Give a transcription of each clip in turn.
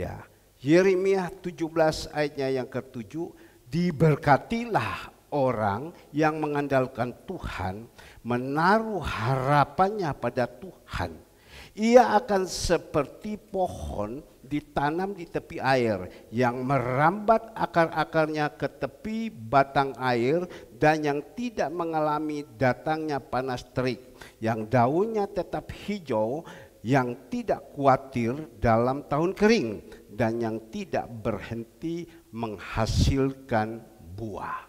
Ya, Yeremia 17 ayatnya yang ke-7, diberkatilah orang yang mengandalkan Tuhan, menaruh harapannya pada Tuhan. Ia akan seperti pohon ditanam di tepi air, yang merambat akar-akarnya ke tepi batang air, dan yang tidak mengalami datangnya panas terik, yang daunnya tetap hijau, yang tidak khawatir dalam tahun kering, dan yang tidak berhenti menghasilkan buah.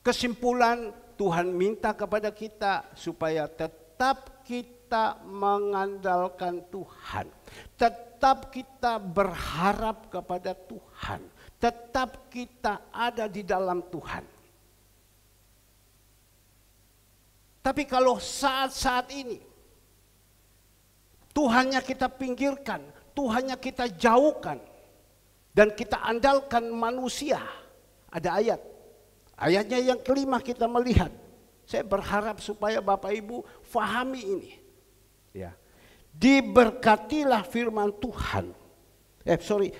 Kesimpulan, Tuhan minta kepada kita supaya tetap kita mengandalkan Tuhan, tetap kita berharap kepada Tuhan, tetap kita ada di dalam Tuhan. Tapi kalau saat-saat ini Tuhannya kita pinggirkan, Tuhannya kita jauhkan, dan kita andalkan manusia, ada ayatnya yang kelima kita melihat. Saya berharap supaya Bapak Ibu fahami ini. Ya. Diberkatilah firman Tuhan.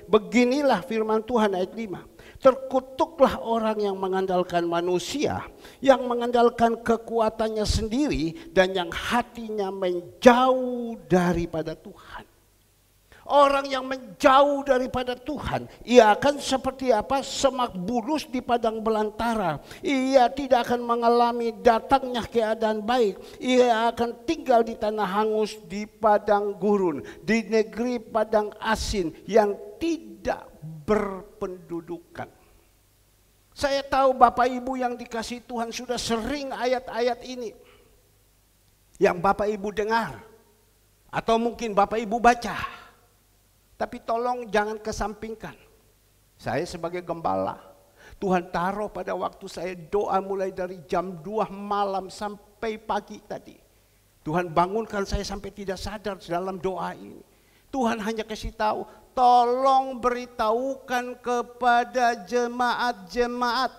Beginilah firman Tuhan ayat 5. Terkutuklah orang yang mengandalkan manusia, yang mengandalkan kekuatannya sendiri, dan yang hatinya menjauh daripada Tuhan. Orang yang menjauh daripada Tuhan, ia akan seperti apa? Semak bulus di padang belantara. Ia tidak akan mengalami datangnya keadaan baik. Ia akan tinggal di tanah hangus, di padang gurun, di negeri padang asin yang tidak berpendudukan. Saya tahu Bapak Ibu yang dikasihi Tuhan sudah sering ayat-ayat ini yang Bapak Ibu dengar, atau mungkin Bapak Ibu baca. Tapi tolong jangan kesampingkan. Saya sebagai gembala, Tuhan taruh pada waktu saya doa mulai dari jam 2 malam sampai pagi tadi. Tuhan bangunkan saya sampai tidak sadar dalam doa ini. Tuhan hanya kasih tahu, tolong beritahukan kepada jemaat-jemaat.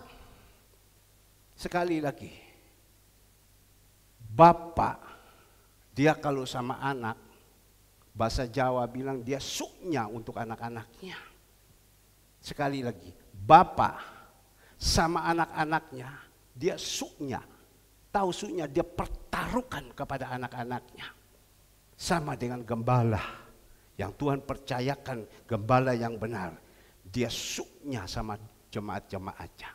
Sekali lagi, Bapak, dia kalau sama anak, bahasa Jawa bilang dia suknya untuk anak-anaknya. Sekali lagi, Bapak sama anak-anaknya, dia suknya. Tahu suknya, dia pertaruhkan kepada anak-anaknya. Sama dengan gembala yang Tuhan percayakan, gembala yang benar. Dia suknya sama jemaat-jemaatnya.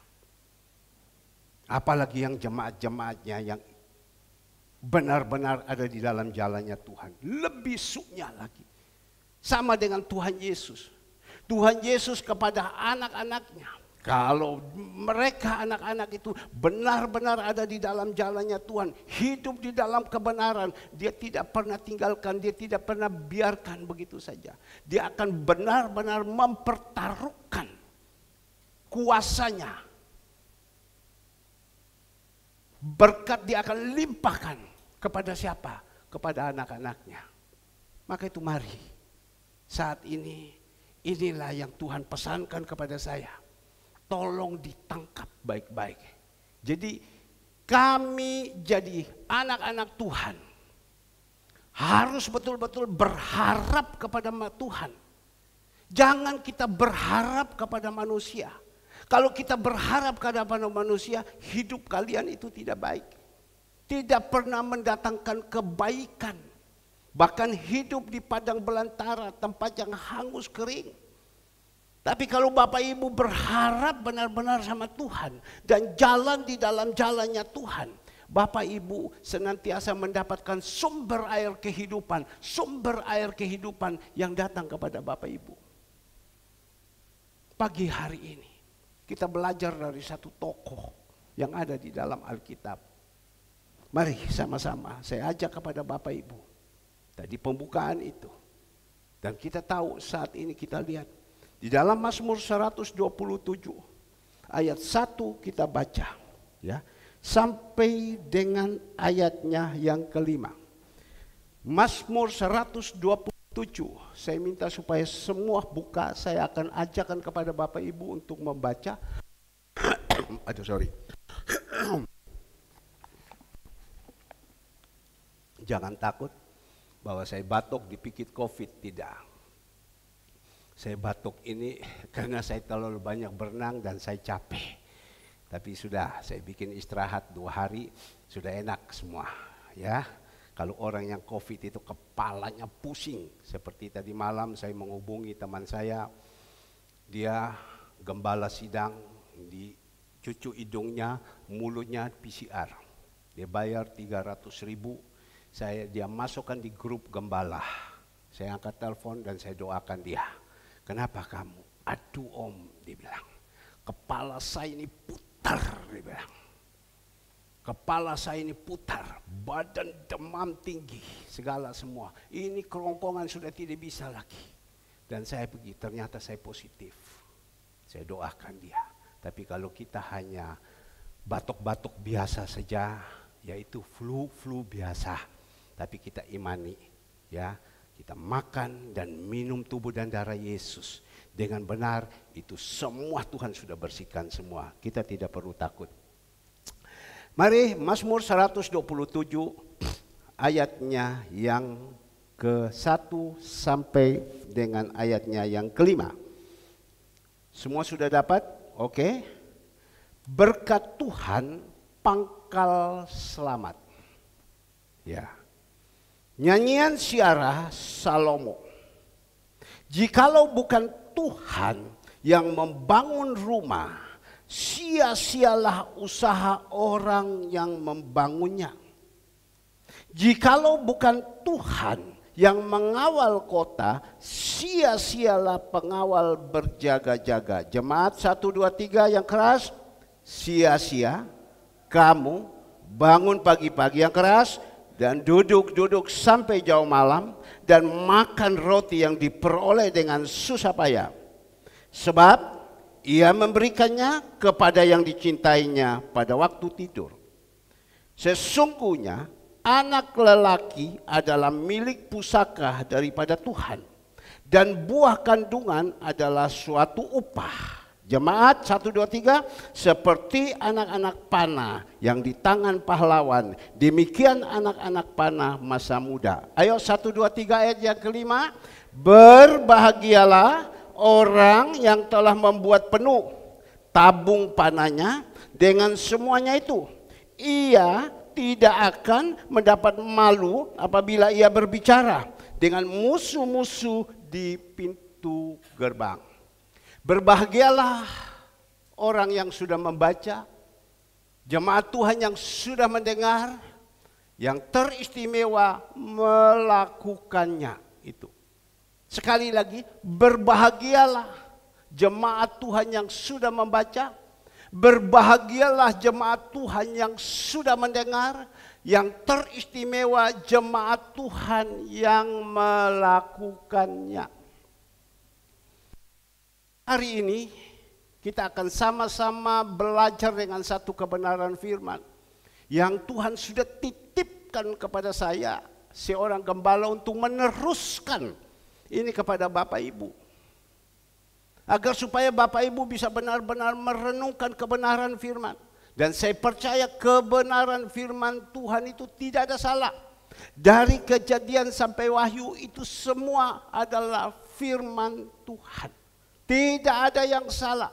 Apalagi yang jemaat-jemaatnya yang benar-benar ada di dalam jalannya Tuhan. Lebih suknya lagi. Sama dengan Tuhan Yesus. Tuhan Yesus kepada anak-anaknya. Kalau mereka anak-anak itu benar-benar ada di dalam jalannya Tuhan. Hidup di dalam kebenaran. Dia tidak pernah tinggalkan. Dia tidak pernah biarkan begitu saja. Dia akan benar-benar mempertaruhkan kuasanya. Berkat dia akan limpahkan. Kepada siapa? Kepada anak-anaknya. Maka itu mari, saat ini, inilah yang Tuhan pesankan kepada saya. Tolong ditangkap baik-baik. Jadi kami jadi anak-anak Tuhan, harus betul-betul berharap kepada Tuhan. Jangan kita berharap kepada manusia. Kalau kita berharap kepada manusia, hidup kalian itu tidak baik. Tidak pernah mendatangkan kebaikan. Bahkan hidup di padang belantara, tempat yang hangus kering. Tapi kalau Bapak Ibu berharap benar-benar sama Tuhan dan jalan di dalam jalannya Tuhan, Bapak Ibu senantiasa mendapatkan sumber air kehidupan yang datang kepada Bapak Ibu. Pagi hari ini kita belajar dari satu tokoh yang ada di dalam Alkitab. Mari sama-sama saya ajak kepada Bapak Ibu. Tadi pembukaan itu. Dan kita tahu saat ini kita lihat. Di dalam Mazmur 127 ayat 1 kita baca. Ya, sampai dengan ayatnya yang kelima. Mazmur 127. Saya minta supaya semua buka. Saya akan ajakkan kepada Bapak Ibu untuk membaca. Jangan takut bahwa saya batuk dipikir COVID, tidak. Saya batuk ini karena saya terlalu banyak berenang dan saya capek. Tapi sudah, saya bikin istirahat 2 hari, sudah enak semua. Ya, kalau orang yang COVID itu kepalanya pusing. Seperti tadi malam saya menghubungi teman saya, dia gembala sidang, di cucu hidungnya, mulutnya PCR. Dia bayar 300.000, dia masukkan di grup gembala. Saya angkat telepon dan saya doakan dia. Kenapa kamu? Aduh om, dia bilang. Kepala saya ini putar, dia bilang. Kepala saya ini putar, badan demam tinggi, segala semua. Ini kerongkongan sudah tidak bisa lagi. Dan saya pergi, ternyata saya positif. Saya doakan dia. Tapi kalau kita hanya batuk-batuk biasa saja, yaitu flu biasa. Tapi kita imani, ya. Kita makan dan minum tubuh dan darah Yesus dengan benar, itu semua Tuhan sudah bersihkan semua. Kita tidak perlu takut. Mari Mazmur 127 ayatnya yang ke-1 sampai dengan ayatnya yang ke-5. Semua sudah dapat? Oke. Berkat Tuhan pangkal selamat. Ya. Nyanyian Syiarah Salomo. Jikalau bukan Tuhan yang membangun rumah, sia-sialah usaha orang yang membangunnya. Jikalau bukan Tuhan yang mengawal kota, sia-sialah pengawal berjaga-jaga. Jemaat 1, 2, 3 yang keras, sia-sia kamu bangun pagi-pagi yang keras, dan duduk-duduk sampai jauh malam, dan makan roti yang diperoleh dengan susah payah. Sebab ia memberikannya kepada yang dicintainya pada waktu tidur. Sesungguhnya anak lelaki adalah milik pusaka daripada Tuhan, dan buah kandungan adalah suatu upah. Jemaat 1, 2, 3, seperti anak-anak panah yang di tangan pahlawan, demikian anak-anak panah masa muda. Ayo 1, 2, 3 ayat yang ke-5. Berbahagialah orang yang telah membuat penuh tabung panahnya dengan semuanya itu. Ia tidak akan mendapat malu apabila ia berbicara dengan musuh-musuh di pintu gerbang. Berbahagialah orang yang sudah membaca, jemaat Tuhan yang sudah mendengar, yang teristimewa melakukannya itu. Sekali lagi, berbahagialah jemaat Tuhan yang sudah membaca, berbahagialah jemaat Tuhan yang sudah mendengar, yang teristimewa jemaat Tuhan yang melakukannya. Hari ini kita akan sama-sama belajar dengan satu kebenaran firman yang Tuhan sudah titipkan kepada saya, seorang gembala, untuk meneruskan ini kepada Bapak Ibu. Agar supaya Bapak Ibu bisa benar-benar merenungkan kebenaran firman. Dan saya percaya kebenaran firman Tuhan itu tidak ada salah. Dari Kejadian sampai Wahyu itu semua adalah firman Tuhan. Tidak ada yang salah.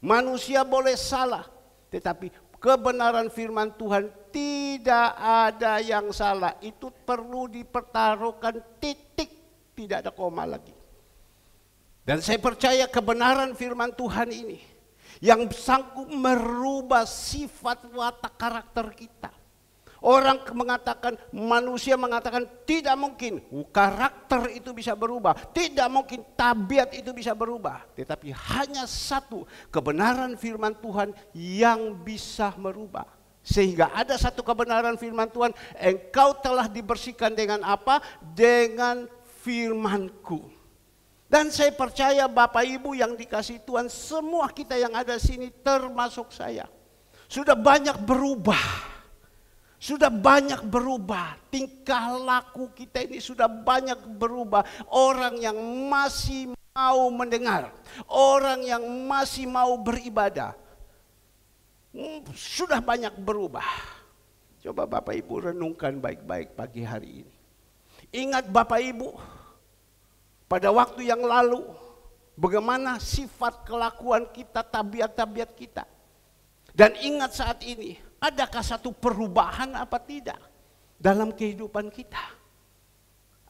Manusia boleh salah, tetapi kebenaran firman Tuhan tidak ada yang salah. Itu perlu dipertaruhkan titik, tidak ada koma lagi. Dan saya percaya kebenaran firman Tuhan ini yang sanggup merubah sifat watak karakter kita. Orang mengatakan, manusia mengatakan tidak mungkin karakter itu bisa berubah, tidak mungkin tabiat itu bisa berubah. Tetapi hanya satu kebenaran firman Tuhan yang bisa merubah. Sehingga ada satu kebenaran firman Tuhan, engkau telah dibersihkan dengan apa? Dengan firman-Ku. Dan saya percaya Bapak Ibu yang dikasihi Tuhan, semua kita yang ada sini termasuk saya, sudah banyak berubah. Sudah banyak berubah, tingkah laku kita ini sudah banyak berubah. Orang yang masih mau mendengar, orang yang masih mau beribadah, sudah banyak berubah. Coba Bapak Ibu renungkan baik-baik pagi hari ini. Ingat Bapak Ibu, pada waktu yang lalu bagaimana sifat kelakuan kita, tabiat-tabiat kita. Dan ingat saat ini, adakah satu perubahan apa tidak dalam kehidupan kita?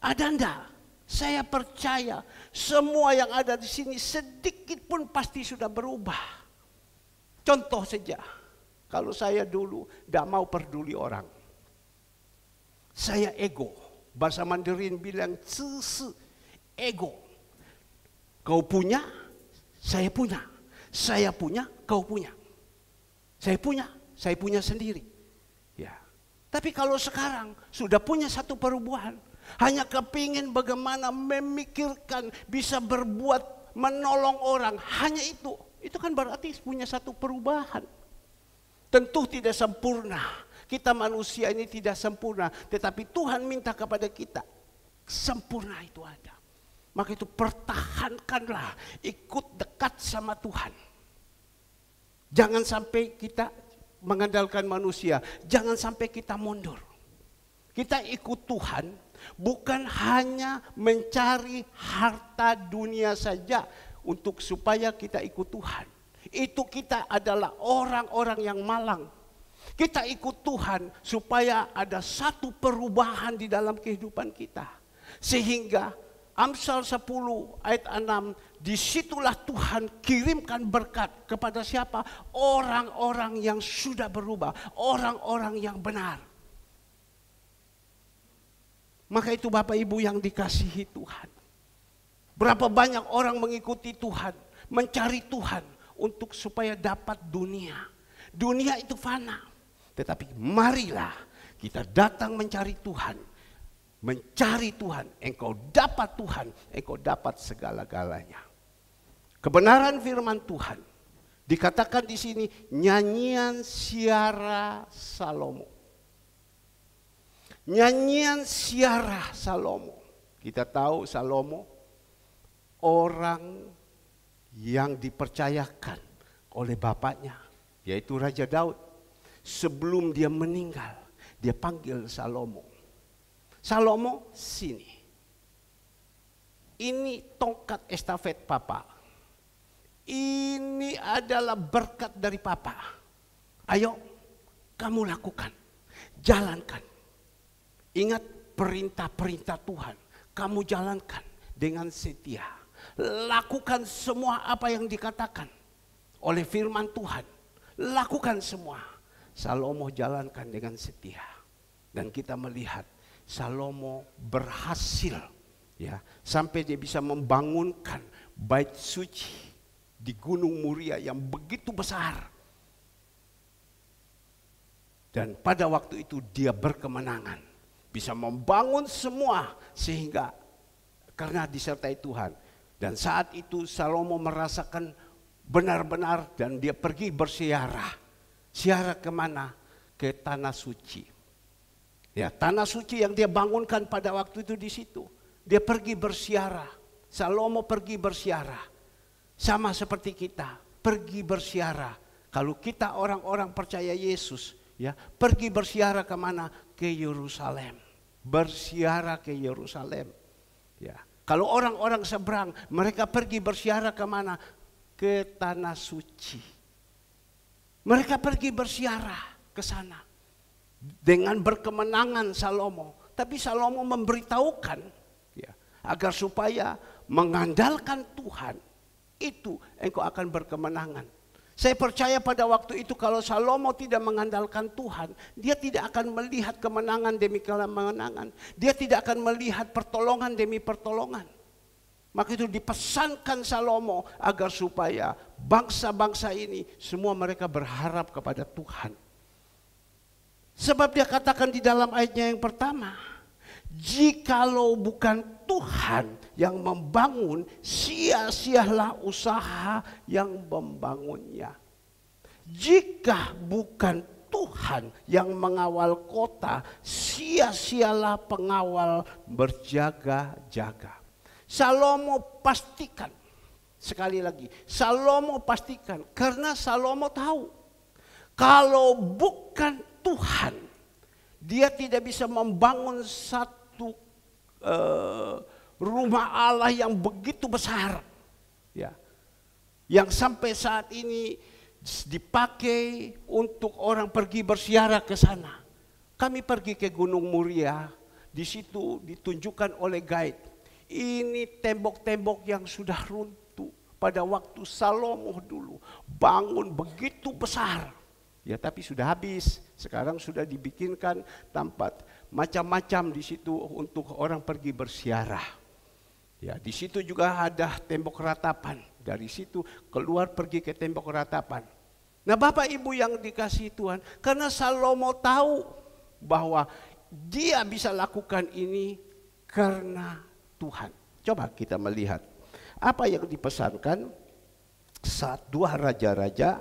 Ada enggak? Saya percaya semua yang ada di sini sedikit pun pasti sudah berubah. Contoh saja, kalau saya dulu tidak mau peduli orang. Saya ego, bahasa Mandarin bilang ego. Kau punya, saya punya. Saya punya, kau punya. Saya punya sendiri. Ya. Tapi kalau sekarang sudah punya satu perubahan, hanya kepingin bagaimana memikirkan bisa berbuat menolong orang, hanya itu. Itu kan berarti punya satu perubahan. Tentu tidak sempurna. Kita manusia ini tidak sempurna, tetapi Tuhan minta kepada kita sempurna itu ada. Maka itu pertahankanlah, ikut dekat sama Tuhan. Jangan sampai kita mengandalkan manusia, jangan sampai kita mundur. Kita ikut Tuhan bukan hanya mencari harta dunia saja untuk supaya kita ikut Tuhan. Itu kita adalah orang-orang yang malang. Kita ikut Tuhan supaya ada satu perubahan di dalam kehidupan kita. Sehingga Amsal 10 ayat 6, disitulah Tuhan kirimkan berkat kepada siapa? Orang-orang yang sudah berubah, orang-orang yang benar. Maka itu Bapak Ibu yang dikasihi Tuhan. Berapa banyak orang mengikuti Tuhan, mencari Tuhan untuk supaya dapat dunia. Dunia itu fana. Tetapi marilah kita datang mencari Tuhan. Mencari Tuhan, engkau dapat Tuhan, engkau dapat segala-galanya. Kebenaran firman Tuhan dikatakan di sini nyanyian Siara Salomo. Nyanyian Siara Salomo. Kita tahu Salomo orang yang dipercayakan oleh bapaknya, yaitu Raja Daud. Sebelum dia meninggal, dia panggil Salomo. Salomo, sini. Ini tongkat estafet Papa. Ini adalah berkat dari Papa. Ayo, kamu lakukan. Jalankan. Ingat perintah-perintah Tuhan. Kamu jalankan dengan setia. Lakukan semua apa yang dikatakan oleh firman Tuhan. Lakukan semua. Salomo jalankan dengan setia. Dan kita melihat Salomo berhasil, ya, sampai dia bisa membangunkan bait suci di Gunung Muria yang begitu besar. Dan pada waktu itu dia berkemenangan, bisa membangun semua sehingga karena disertai Tuhan. Dan saat itu Salomo merasakan benar-benar dan dia pergi bersiarah. Siarah kemana? Ke tanah suci. Ya, tanah suci yang dia bangunkan pada waktu itu di situ. Dia pergi bersiarah. Salomo pergi bersiarah. Sama seperti kita, pergi bersiarah. Kalau kita orang-orang percaya Yesus, ya, pergi bersiarah kemana? Ke Yerusalem. Bersiarah ke Yerusalem. Ya. Kalau orang-orang seberang, mereka pergi bersiarah kemana? Ke tanah suci. Mereka pergi bersiarah ke sana dengan berkemenangan Salomo. Tapi Salomo memberitahukan, ya, agar supaya mengandalkan Tuhan itu engkau akan berkemenangan. Saya percaya pada waktu itu kalau Salomo tidak mengandalkan Tuhan, dia tidak akan melihat kemenangan demi kemenangan. Dia tidak akan melihat pertolongan demi pertolongan. Maka itu dipesankan Salomo agar supaya bangsa-bangsa ini semua mereka berharap kepada Tuhan. Sebab dia katakan di dalam ayatnya yang pertama, jikalau bukan Tuhan yang membangun, sia-sialah usaha yang membangunnya. Jika bukan Tuhan yang mengawal kota, sia-sialah pengawal berjaga-jaga. Salomo pastikan, sekali lagi, Salomo pastikan, karena Salomo tahu, kalau bukan Tuhan, dia tidak bisa membangun satu rumah Allah yang begitu besar. Ya. Yang sampai saat ini dipakai untuk orang pergi berziarah ke sana. Kami pergi ke Gunung Muria, di situ ditunjukkan oleh guide. Ini tembok-tembok yang sudah runtuh pada waktu Salomo dulu. Bangun begitu besar. Ya, tapi sudah habis. Sekarang sudah dibikinkan tempat macam-macam di situ untuk orang pergi berziarah. Ya, di situ juga ada tembok ratapan. Dari situ keluar pergi ke tembok ratapan. Nah, Bapak Ibu yang dikasihi Tuhan, karena Salomo tahu bahwa dia bisa lakukan ini karena Tuhan. Coba kita melihat apa yang dipesankan saat 2 Raja-Raja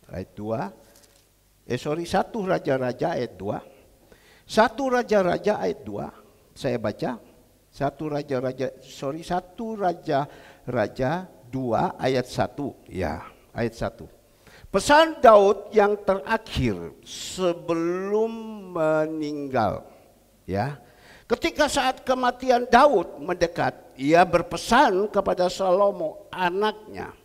ayat 2. 1 Raja-Raja ayat 2. 1 Raja-Raja ayat 2. Saya baca. 1 Raja-Raja 2 ayat 1. Ya, ayat 1. Pesan Daud yang terakhir sebelum meninggal. Ya. Ketika saat kematian Daud mendekat, ia berpesan kepada Salomo anaknya,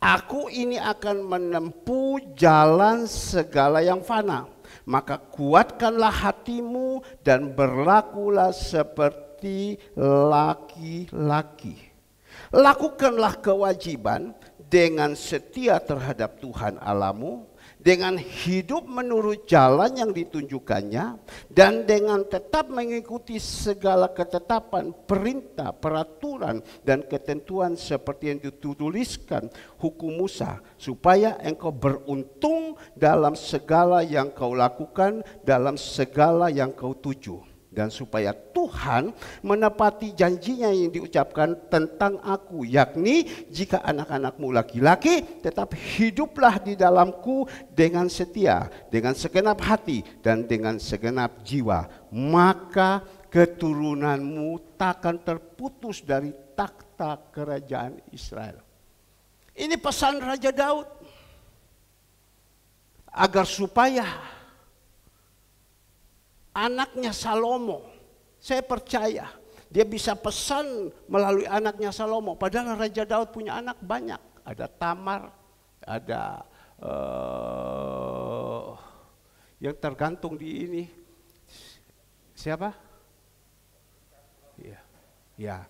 "Aku ini akan menempuh jalan segala yang fana. Maka kuatkanlah hatimu dan berlakulah seperti laki-laki. Lakukanlah kewajiban dengan setia terhadap Tuhan Allahmu, dengan hidup menurut jalan yang ditunjukkannya, dan dengan tetap mengikuti segala ketetapan, perintah, peraturan, dan ketentuan seperti yang dituliskan hukum Musa, supaya engkau beruntung dalam segala yang kau lakukan, dalam segala yang kau tuju. Dan supaya Tuhan menepati janjinya yang diucapkan tentang aku, yakni jika anak-anakmu laki-laki tetap hiduplah di dalamku dengan setia, dengan segenap hati dan dengan segenap jiwa, maka keturunanmu takkan terputus dari takhta kerajaan Israel." Ini pesan Raja Daud agar supaya anaknya Salomo, saya percaya dia bisa pesan melalui anaknya Salomo. Padahal Raja Daud punya anak banyak. Ada Tamar, ada yang tergantung di ini. Siapa? Ya, ya.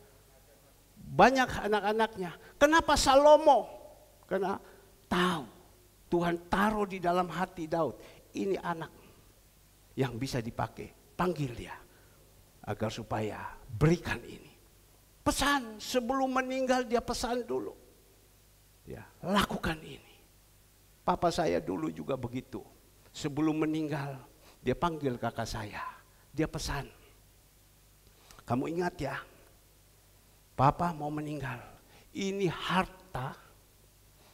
Banyak anak-anaknya. Kenapa Salomo? Karena tahu Tuhan taruh di dalam hati Daud, ini anak yang bisa dipakai, panggil dia agar supaya berikan ini. Pesan sebelum meninggal, dia pesan dulu. Ya, lakukan ini. Papa saya dulu juga begitu. Sebelum meninggal, dia panggil kakak saya. Dia pesan, "Kamu ingat ya, Papa mau meninggal. Ini harta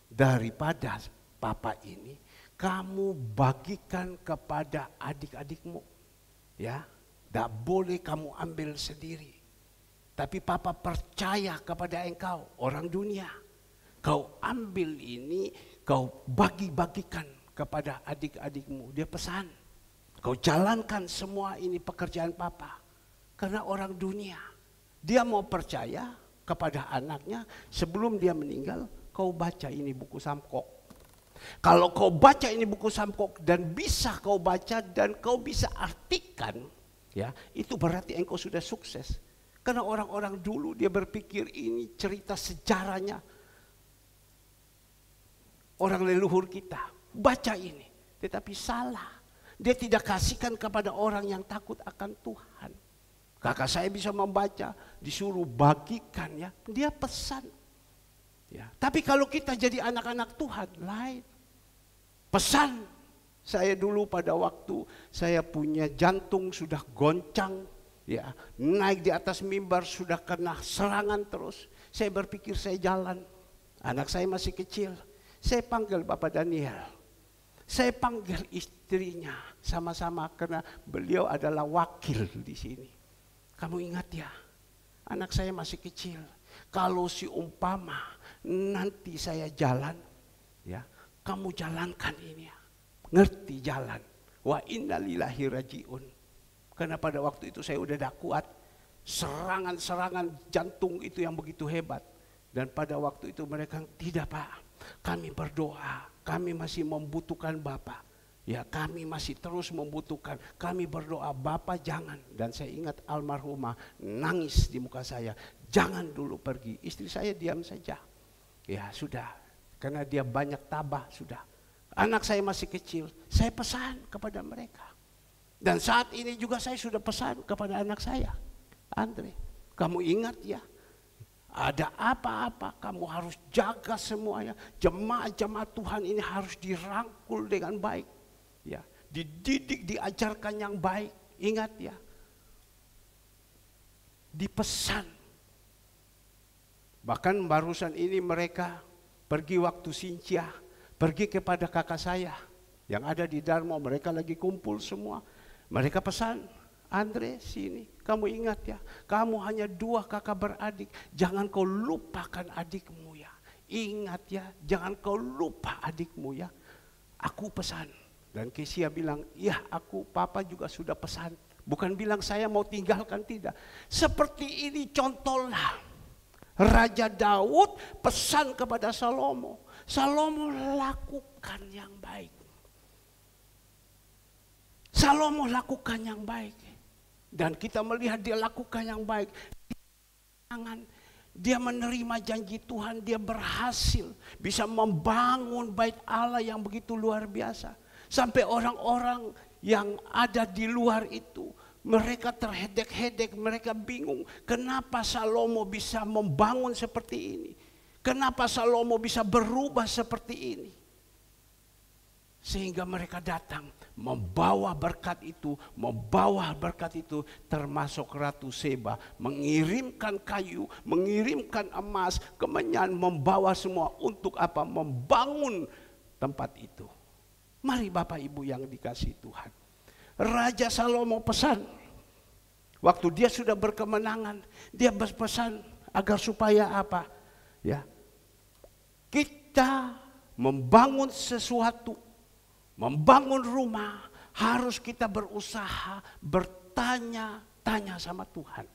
daripada Papa ini kamu bagikan kepada adik-adikmu, ya, tidak boleh kamu ambil sendiri. Tapi Papa percaya kepada engkau, orang dunia. Kau ambil ini, kau bagi-bagikan kepada adik-adikmu." Dia pesan, kau jalankan semua ini pekerjaan Papa. Karena orang dunia, dia mau percaya kepada anaknya sebelum dia meninggal. Kau baca ini buku Samkok. Kalau kau baca ini buku Samkok dan bisa kau baca dan kau bisa artikan, ya, itu berarti engkau sudah sukses. Karena orang-orang dulu dia berpikir ini cerita sejarahnya orang leluhur kita. Baca ini, tetapi salah. Dia tidak kasihkan kepada orang yang takut akan Tuhan. Kakak saya bisa membaca, disuruh bagikan, ya, dia pesan. Ya. Tapi kalau kita jadi anak-anak Tuhan, lain. Pesan. Saya dulu pada waktu saya punya jantung sudah goncang, ya, naik di atas mimbar sudah kena serangan terus. Saya berpikir saya jalan. Anak saya masih kecil. Saya panggil Bapak Daniel. Saya panggil istrinya sama-sama karena beliau adalah wakil di sini. Kamu ingat ya, anak saya masih kecil. Kalau si umpama nanti saya jalan, ya, kamu jalankan ini, ya. Ngerti jalan. Wa inna lillahi rajiun. Karena pada waktu itu saya udah tidak kuat. serangan-serangan jantung itu yang begitu hebat. Dan pada waktu itu mereka, tidak Pak, kami berdoa, kami masih membutuhkan Bapak. Ya, kami masih terus membutuhkan, kami berdoa, Bapak jangan. Dan saya ingat almarhumah nangis di muka saya, jangan dulu pergi. Istri saya diam saja. Ya sudah, karena dia banyak tabah sudah. Anak saya masih kecil, saya pesan kepada mereka. Dan saat ini juga saya sudah pesan kepada anak saya, Andre, kamu ingat ya, ada apa-apa kamu harus jaga semuanya. Jemaat-jemaat Tuhan ini harus dirangkul dengan baik. Ya, dididik, diajarkan yang baik. Ingat ya, dipesan. Bahkan barusan ini mereka pergi waktu Sintia, pergi kepada kakak saya yang ada di Darmo, mereka lagi kumpul semua. Mereka pesan, Andre sini, kamu ingat ya, kamu hanya 2 kakak beradik, jangan kau lupakan adikmu ya. Ingat ya, jangan kau lupa adikmu ya. Aku pesan. Dan Kesia bilang, iya aku, Papa juga sudah pesan. Bukan bilang saya mau tinggalkan, tidak. Seperti ini contohlah. Raja Daud pesan kepada Salomo. Salomo lakukan yang baik. Salomo lakukan yang baik. Dan kita melihat dia lakukan yang baik. Dia menerima janji Tuhan, dia berhasil. Bisa membangun bait Allah yang begitu luar biasa. Sampai orang-orang yang ada di luar itu, mereka terhedek-hedek, mereka bingung. Kenapa Salomo bisa membangun seperti ini? Kenapa Salomo bisa berubah seperti ini? Sehingga mereka datang membawa berkat itu, termasuk Ratu Seba, mengirimkan kayu, mengirimkan emas, kemenyan, membawa semua untuk apa? Membangun tempat itu. Mari Bapak Ibu yang dikasihi Tuhan. Raja Salomo pesan, waktu dia sudah berkemenangan, dia berpesan agar supaya apa? Ya, kita membangun sesuatu, membangun rumah, harus kita berusaha bertanya-tanya sama Tuhan.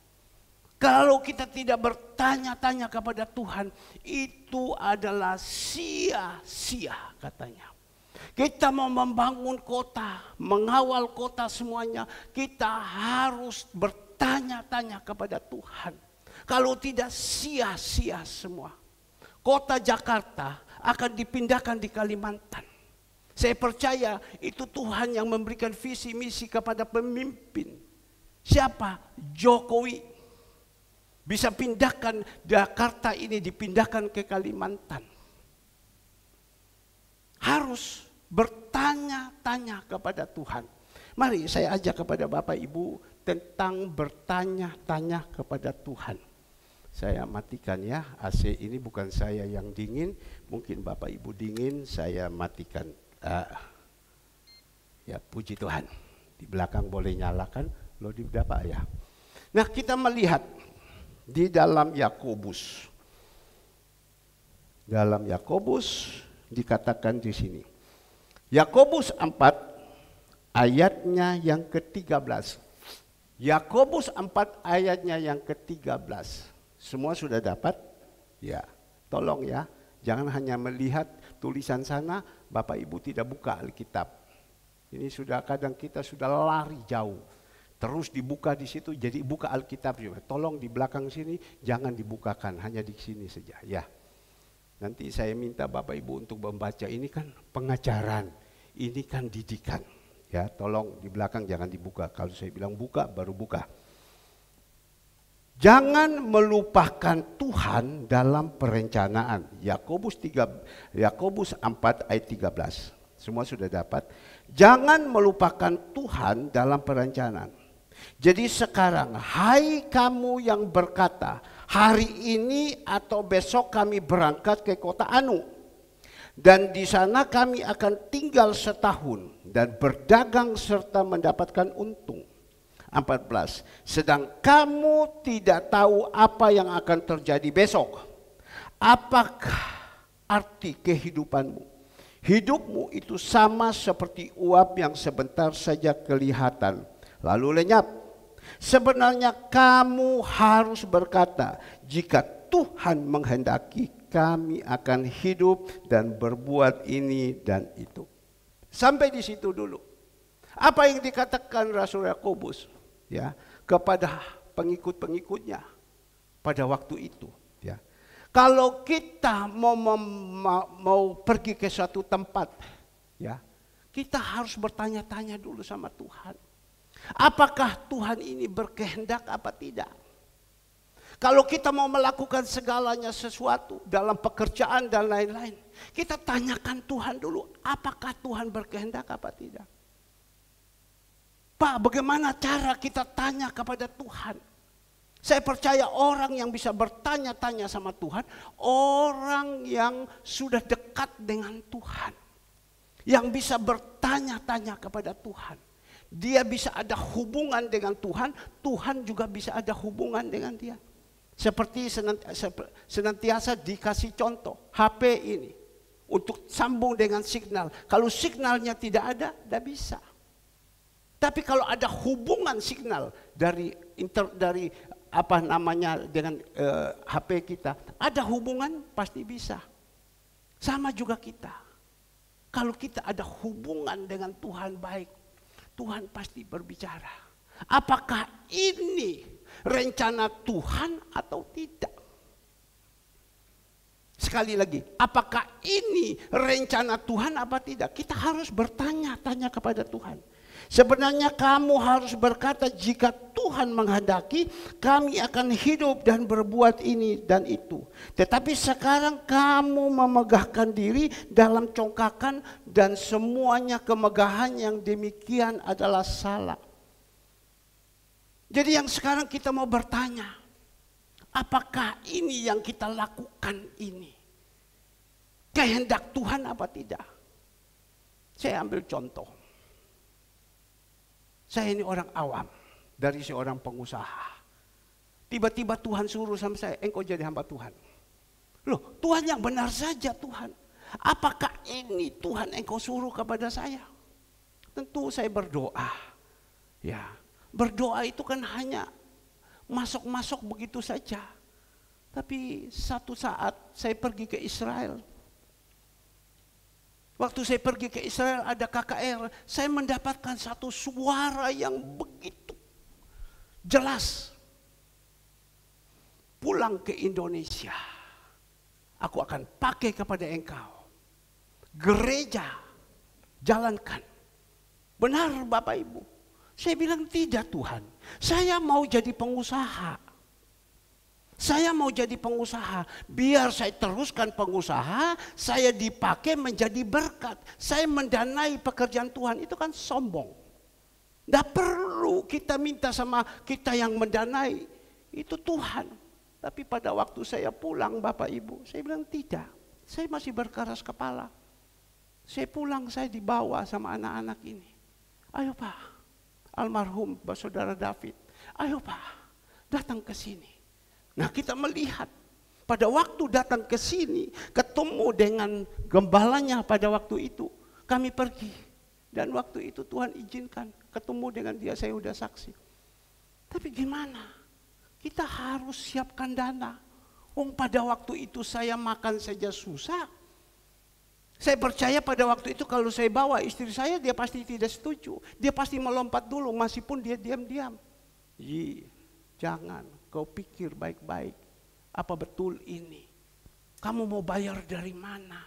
Kalau kita tidak bertanya-tanya kepada Tuhan, itu adalah sia-sia katanya. Kita mau membangun kota, mengawal kota semuanya, kita harus bertanya-tanya kepada Tuhan. Kalau tidak, sia-sia semua. Kota Jakarta akan dipindahkan di Kalimantan. Saya percaya itu Tuhan yang memberikan visi misi kepada pemimpin. Siapa? Jokowi. Bisa pindahkan Jakarta ini, dipindahkan ke Kalimantan. Harus bertanya-tanya kepada Tuhan. Mari saya ajak kepada Bapak Ibu tentang bertanya-tanya kepada Tuhan. Saya matikan ya, AC ini bukan saya yang dingin, mungkin Bapak Ibu dingin, saya matikan. Ya puji Tuhan, di belakang boleh nyalakan, lo di Bapak ya. Nah kita melihat di dalam Yakobus. Dalam Yakobus dikatakan di sini. Yakobus 4 ayatnya yang ke-13. Yakobus 4 ayatnya yang ke-13. Semua sudah dapat? Ya, tolong ya. Jangan hanya melihat tulisan sana, Bapak Ibu tidak buka Alkitab. Ini sudah kadang kita sudah lari jauh. Terus dibuka di situ, jadi buka Alkitab juga. Tolong di belakang sini jangan dibukakan, hanya di sini saja ya. Nanti saya minta Bapak Ibu untuk membaca, ini kan pengajaran, ini kan didikan. Ya, tolong di belakang jangan dibuka. Kalau saya bilang buka, baru buka. Jangan melupakan Tuhan dalam perencanaan. Yakobus 4 ayat 13. Semua sudah dapat. Jangan melupakan Tuhan dalam perencanaan. Jadi sekarang, hai kamu yang berkata, hari ini atau besok kami berangkat ke kota Anu. Dan di sana kami akan tinggal setahun dan berdagang serta mendapatkan untung. 14. Sedang kamu tidak tahu apa yang akan terjadi besok. Apakah arti kehidupanmu? Hidupmu itu sama seperti uap yang sebentar saja kelihatan, lalu lenyap. Sebenarnya kamu harus berkata, jika Tuhan menghendaki, kami akan hidup dan berbuat ini dan itu. Sampai di situ dulu. Apa yang dikatakan Rasul Yakobus ya kepada pengikut-pengikutnya pada waktu itu ya. Kalau kita mau pergi ke suatu tempat ya, kita harus bertanya-tanya dulu sama Tuhan. Apakah Tuhan ini berkehendak apa tidak? Kalau kita mau melakukan segalanya sesuatu dalam pekerjaan dan lain-lain, kita tanyakan Tuhan dulu, apakah Tuhan berkehendak apa tidak? Pak, bagaimana cara kita tanya kepada Tuhan? Saya percaya orang yang bisa bertanya-tanya sama Tuhan, orang yang sudah dekat dengan Tuhan. Yang bisa bertanya-tanya kepada Tuhan. Dia bisa ada hubungan dengan Tuhan, Tuhan juga bisa ada hubungan dengan dia. Seperti senantiasa dikasih contoh, HP ini untuk sambung dengan signal. Kalau signalnya tidak ada, tidak bisa. Tapi kalau ada hubungan signal dari apa namanya dengan HP kita, ada hubungan pasti bisa. Sama juga kita. Kalau kita ada hubungan dengan Tuhan baik, Tuhan pasti berbicara. Apakah ini rencana Tuhan atau tidak? Sekali lagi, apakah ini rencana Tuhan apa tidak? Kita harus bertanya-tanya kepada Tuhan. Sebenarnya kamu harus berkata, jika Tuhan menghendaki, kami akan hidup dan berbuat ini dan itu. Tetapi sekarang kamu memegahkan diri dalam congkakan, dan semuanya kemegahan yang demikian adalah salah. Jadi yang sekarang kita mau bertanya, apakah ini yang kita lakukan ini kehendak Tuhan apa tidak? Saya ambil contoh. Saya ini orang awam dari seorang pengusaha. Tiba-tiba Tuhan suruh sama saya, engkau jadi hamba Tuhan. Loh, Tuhan yang benar saja Tuhan. Apakah ini Tuhan engkau suruh kepada saya? Tentu saya berdoa. Ya, berdoa itu kan hanya masuk-masuk begitu saja. Tapi satu saat saya pergi ke Israel. Waktu saya pergi ke Israel ada KKR, saya mendapatkan satu suara yang begitu jelas. Pulang ke Indonesia, aku akan pakai kepada engkau. Gereja, jalankan. Benar Bapak Ibu? Saya bilang tidak Tuhan, saya mau jadi pengusaha. Saya mau jadi pengusaha, biar saya teruskan pengusaha, saya dipakai menjadi berkat. Saya mendanai pekerjaan Tuhan, itu kan sombong. Tidak perlu kita minta sama kita yang mendanai, itu Tuhan. Tapi pada waktu saya pulang Bapak Ibu, saya bilang tidak. Saya masih berkeras kepala. Saya pulang, saya dibawa sama anak-anak ini. Ayo Pak, almarhum Saudara David, ayo Pak, datang ke sini. Nah kita melihat pada waktu datang ke sini ketemu dengan gembalanya pada waktu itu kami pergi, dan waktu itu Tuhan izinkan ketemu dengan dia, saya udah saksi. Tapi gimana? Kita harus siapkan dana. Pada waktu itu saya makan saja susah. Saya percaya pada waktu itu kalau saya bawa istri saya, dia pasti tidak setuju. Dia pasti melompat dulu meskipun dia diam-diam. Jangan. Kau pikir baik-baik, apa betul ini? Kamu mau bayar dari mana?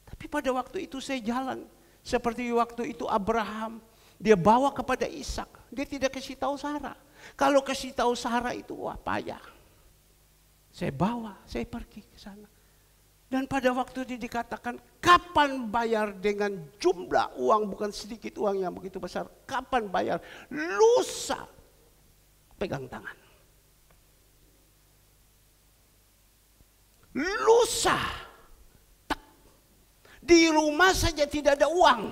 Tapi pada waktu itu saya jalan. Seperti waktu itu Abraham, dia bawa kepada Ishak. Dia tidak kasih tahu Sarah. Kalau kasih tahu Sarah itu, wah payah. Saya bawa, saya pergi ke sana. Dan pada waktu itu dikatakan, kapan bayar dengan jumlah uang, bukan sedikit uang yang begitu besar. Kapan bayar? Lusa. Pegang tangan. Lusa, di rumah saja tidak ada uang.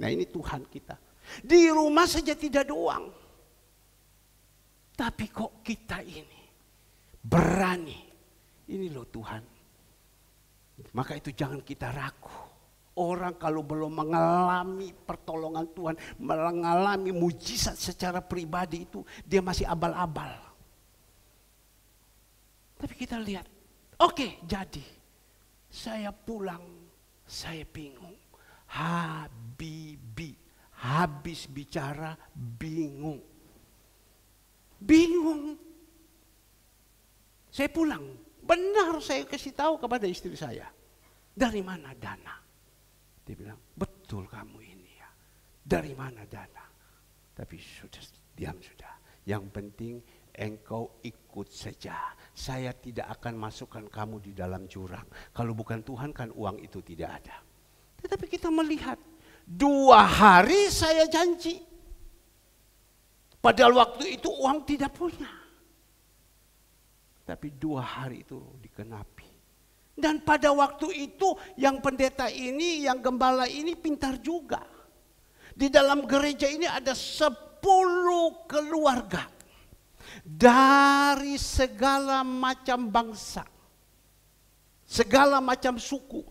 Nah ini Tuhan kita. Di rumah saja tidak ada uang. Tapi kok kita ini berani. Ini loh Tuhan. Maka itu jangan kita ragu Orang kalau belum mengalami pertolongan Tuhan, mengalami mujizat secara pribadi itu, dia masih abal-abal. Tapi kita lihat, oke, jadi saya pulang, saya bingung. Habis bicara, bingung. Saya pulang, benar saya kasih tahu kepada istri saya. Dari mana dana? Dia bilang, betul kamu ini ya. Dari mana dana? Tapi sudah, diam sudah. Yang penting engkau ikut saja. Saya tidak akan masukkan kamu di dalam jurang. Kalau bukan Tuhan kan uang itu tidak ada. Tetapi kita melihat, 2 hari saya janji. Padahal waktu itu uang tidak punya. Tapi 2 hari itu dikenapi. Dan pada waktu itu yang pendeta ini, yang gembala ini pintar juga. Di dalam gereja ini ada 10 keluarga. Dari segala macam bangsa. Segala macam suku.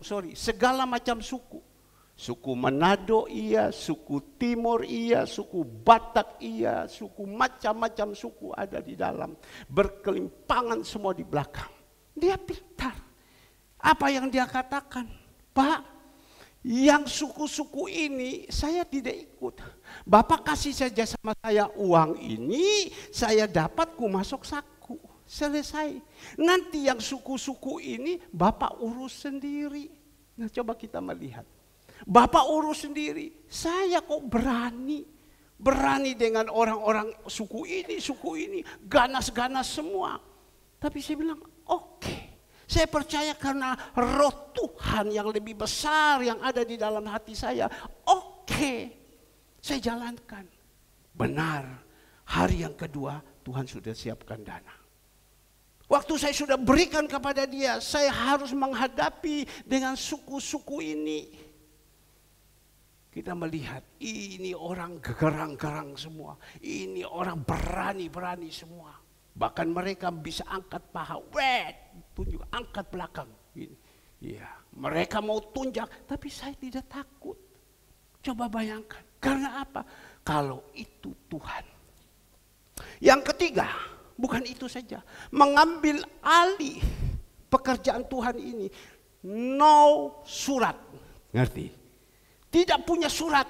Suku Manado iya, suku Timur iya, suku Batak iya, suku macam-macam suku ada di dalam. Berkelimpangan semua di belakang. Dia pintar. Apa yang dia katakan? Pak, yang suku-suku ini saya tidak ikut. Bapak kasih saja sama saya uang ini, saya dapat ku masuk saku. Selesai. Nanti yang suku-suku ini Bapak urus sendiri. Nah, coba kita melihat. Bapak urus sendiri, saya kok berani dengan orang-orang suku ini, ganas-ganas semua. Tapi saya bilang, oke, saya percaya karena roh Tuhan yang lebih besar yang ada di dalam hati saya. Oke, saya jalankan. Benar, hari yang kedua Tuhan sudah siapkan dana. Waktu saya sudah berikan kepada dia, saya harus menghadapi dengan suku-suku ini. Kita melihat ini orang gerang-gerang semua. Ini orang berani-berani semua. Bahkan mereka bisa angkat paha. Tunjuk, angkat belakang. Ya, mereka mau tunjak, tapi saya tidak takut. Coba bayangkan. Karena apa? Kalau itu Tuhan. Yang ketiga, bukan itu saja. Mengambil alih pekerjaan Tuhan ini. No surat. Ngerti? Tidak punya surat.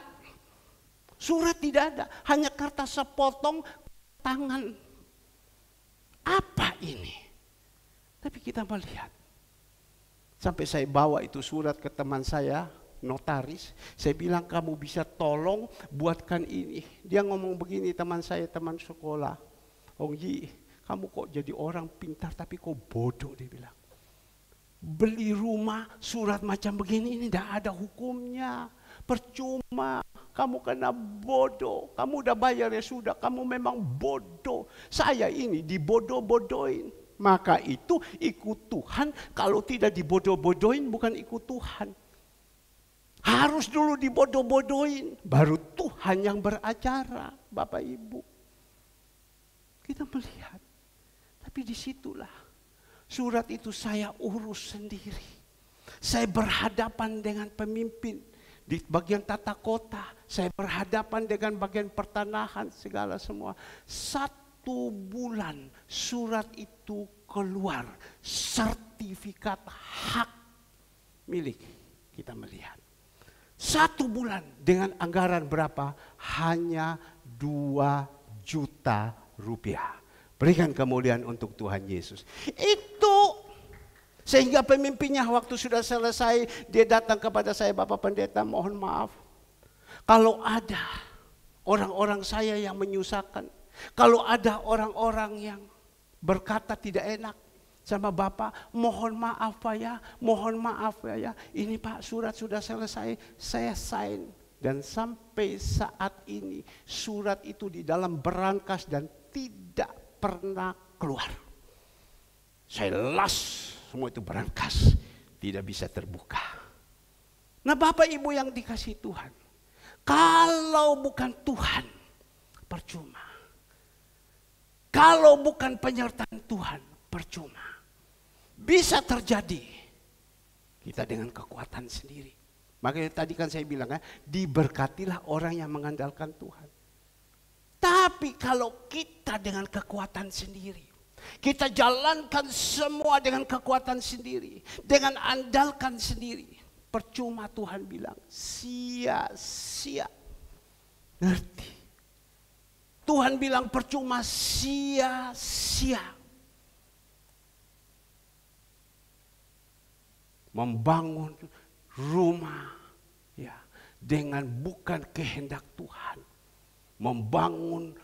Surat tidak ada. Hanya kertas sepotong tangan. Apa ini? Tapi kita melihat. Sampai saya bawa itu surat ke teman saya, notaris. Saya bilang kamu bisa tolong buatkan ini. Dia ngomong begini, teman saya, teman sekolah. Ong Yi, kamu kok jadi orang pintar tapi kok bodoh, dia bilang. Beli rumah surat macam begini ini tidak ada hukumnya. Percuma, kamu kena bodoh. Kamu udah bayar ya sudah, kamu memang bodoh. Saya ini dibodoh-bodohin. Maka itu ikut Tuhan, kalau tidak dibodoh-bodohin bukan ikut Tuhan. Harus dulu dibodoh-bodohin, baru Tuhan yang beracara, Bapak Ibu. Kita melihat, tapi disitulah surat itu saya urus sendiri. Saya berhadapan dengan pemimpin. Di bagian tata kota, saya berhadapan dengan bagian pertanahan, segala semua. 1 bulan surat itu keluar, sertifikat hak milik. Kita melihat 1 bulan dengan anggaran berapa? Hanya 2 juta rupiah. Berikan kemuliaan untuk Tuhan Yesus. Itu sehingga pemimpinnya waktu sudah selesai, dia datang kepada saya, Bapak Pendeta, mohon maaf. Kalau ada orang-orang saya yang menyusahkan, kalau ada orang-orang yang berkata tidak enak sama Bapak, mohon maaf Pak ya, mohon maaf ya. Ini Pak, surat sudah selesai, saya sign. Dan sampai saat ini surat itu di dalam berangkas dan tidak pernah keluar. Saya las. Semua itu berangkas, tidak bisa terbuka. Nah Bapak Ibu yang dikasihi Tuhan, kalau bukan Tuhan, percuma. Kalau bukan penyertaan Tuhan, percuma. Bisa terjadi, kita dengan kekuatan sendiri. Makanya tadi kan saya bilang ya, diberkatilah orang yang mengandalkan Tuhan. Tapi kalau kita dengan kekuatan sendiri, kita jalankan semua dengan kekuatan sendiri, dengan andalkan sendiri, percuma. Tuhan bilang sia-sia. Ngerti? Tuhan bilang percuma, sia-sia. Membangun rumah ya dengan bukan kehendak Tuhan. Membangun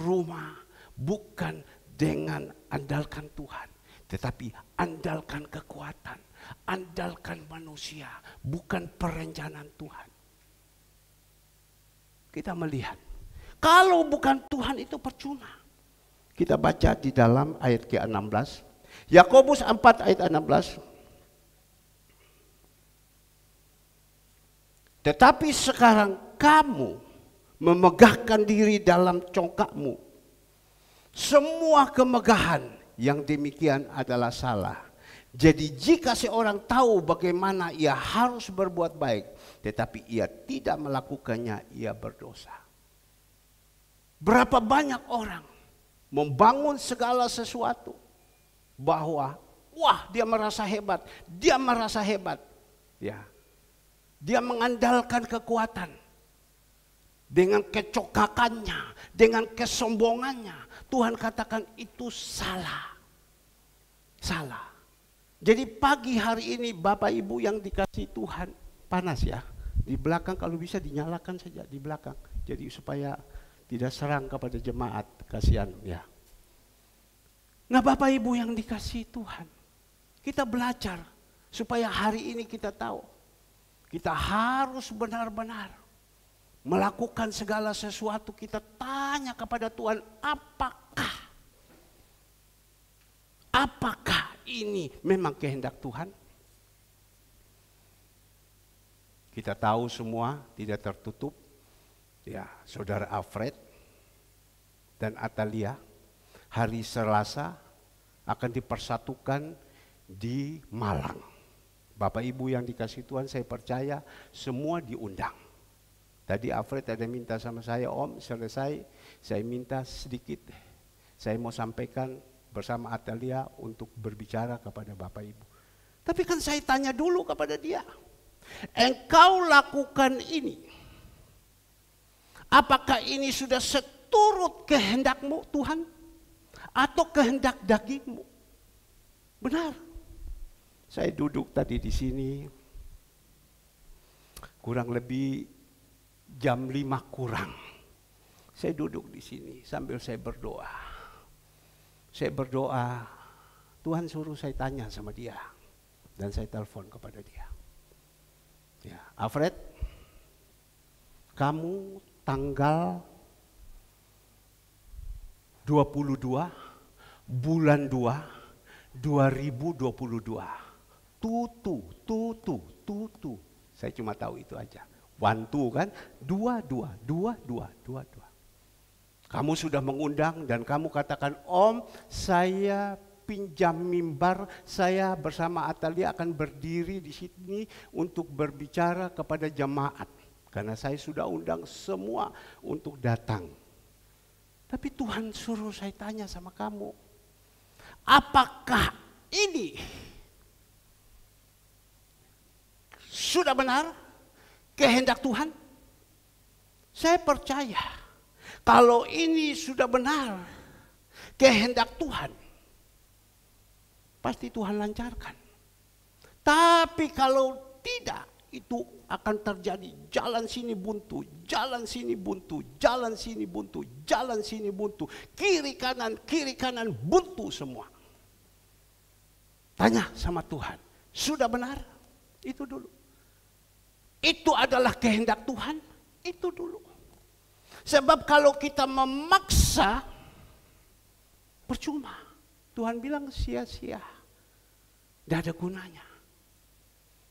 rumah bukan dengan andalkan Tuhan, tetapi andalkan kekuatan, andalkan manusia, bukan perencanaan Tuhan. Kita melihat, kalau bukan Tuhan itu percuma. Kita baca di dalam ayat ke-16, Yakobus 4 ayat 16. Tetapi sekarang kamu memegahkan diri dalam congkakmu. Semua kemegahan yang demikian adalah salah. Jadi jika seorang tahu bagaimana ia harus berbuat baik, tetapi ia tidak melakukannya, ia berdosa. Berapa banyak orang membangun segala sesuatu bahwa wah dia merasa hebat, dia merasa hebat. Ya. Dia mengandalkan kekuatan. Dengan kecokakannya, dengan kesombongannya, Tuhan katakan itu salah. Salah. Jadi pagi hari ini Bapak Ibu yang dikasih Tuhan, panas ya. Di belakang kalau bisa dinyalakan saja di belakang. Jadi supaya tidak serang kepada jemaat, kasihan ya. Nah Bapak Ibu yang dikasih Tuhan, kita belajar supaya hari ini kita tahu. Kita harus benar-benar melakukan segala sesuatu, kita tanya kepada Tuhan, apakah ini memang kehendak Tuhan? Kita tahu semua tidak tertutup, ya Saudara Alfred dan Atalia hari Selasa akan dipersatukan di Malang. Bapak Ibu yang dikasih Tuhan, saya percaya semua diundang. Tadi Alfred ada minta sama saya, Om selesai saya minta sedikit. Saya mau sampaikan bersama Atalia untuk berbicara kepada Bapak Ibu. Tapi kan saya tanya dulu kepada dia. Engkau lakukan ini. Apakah ini sudah seturut kehendakmu Tuhan? Atau kehendak dagingmu? Benar. Saya duduk tadi di sini. Kurang lebih jam 5 kurang. Saya duduk di sini sambil saya berdoa. Saya berdoa, Tuhan suruh saya tanya sama dia. Dan saya telepon kepada dia. Ya, Alfred, kamu tanggal 22 bulan 2 2022. Tutu. Saya cuma tahu itu aja. 1, 2 kan, 2. Kamu sudah mengundang dan kamu katakan, Om, saya pinjam mimbar, saya bersama Atalia akan berdiri di sini untuk berbicara kepada jemaat. Karena saya sudah undang semua untuk datang. Tapi Tuhan suruh saya tanya sama kamu, apakah ini sudah benar kehendak Tuhan? Saya percaya kalau ini sudah benar kehendak Tuhan, pasti Tuhan lancarkan. Tapi kalau tidak, itu akan terjadi jalan sini buntu, jalan sini buntu, jalan sini buntu, jalan sini buntu, kiri kanan buntu semua. Tanya sama Tuhan, sudah benar? Itu dulu. Itu adalah kehendak Tuhan, itu dulu. Sebab kalau kita memaksa, percuma. Tuhan bilang sia-sia, tidak ada gunanya.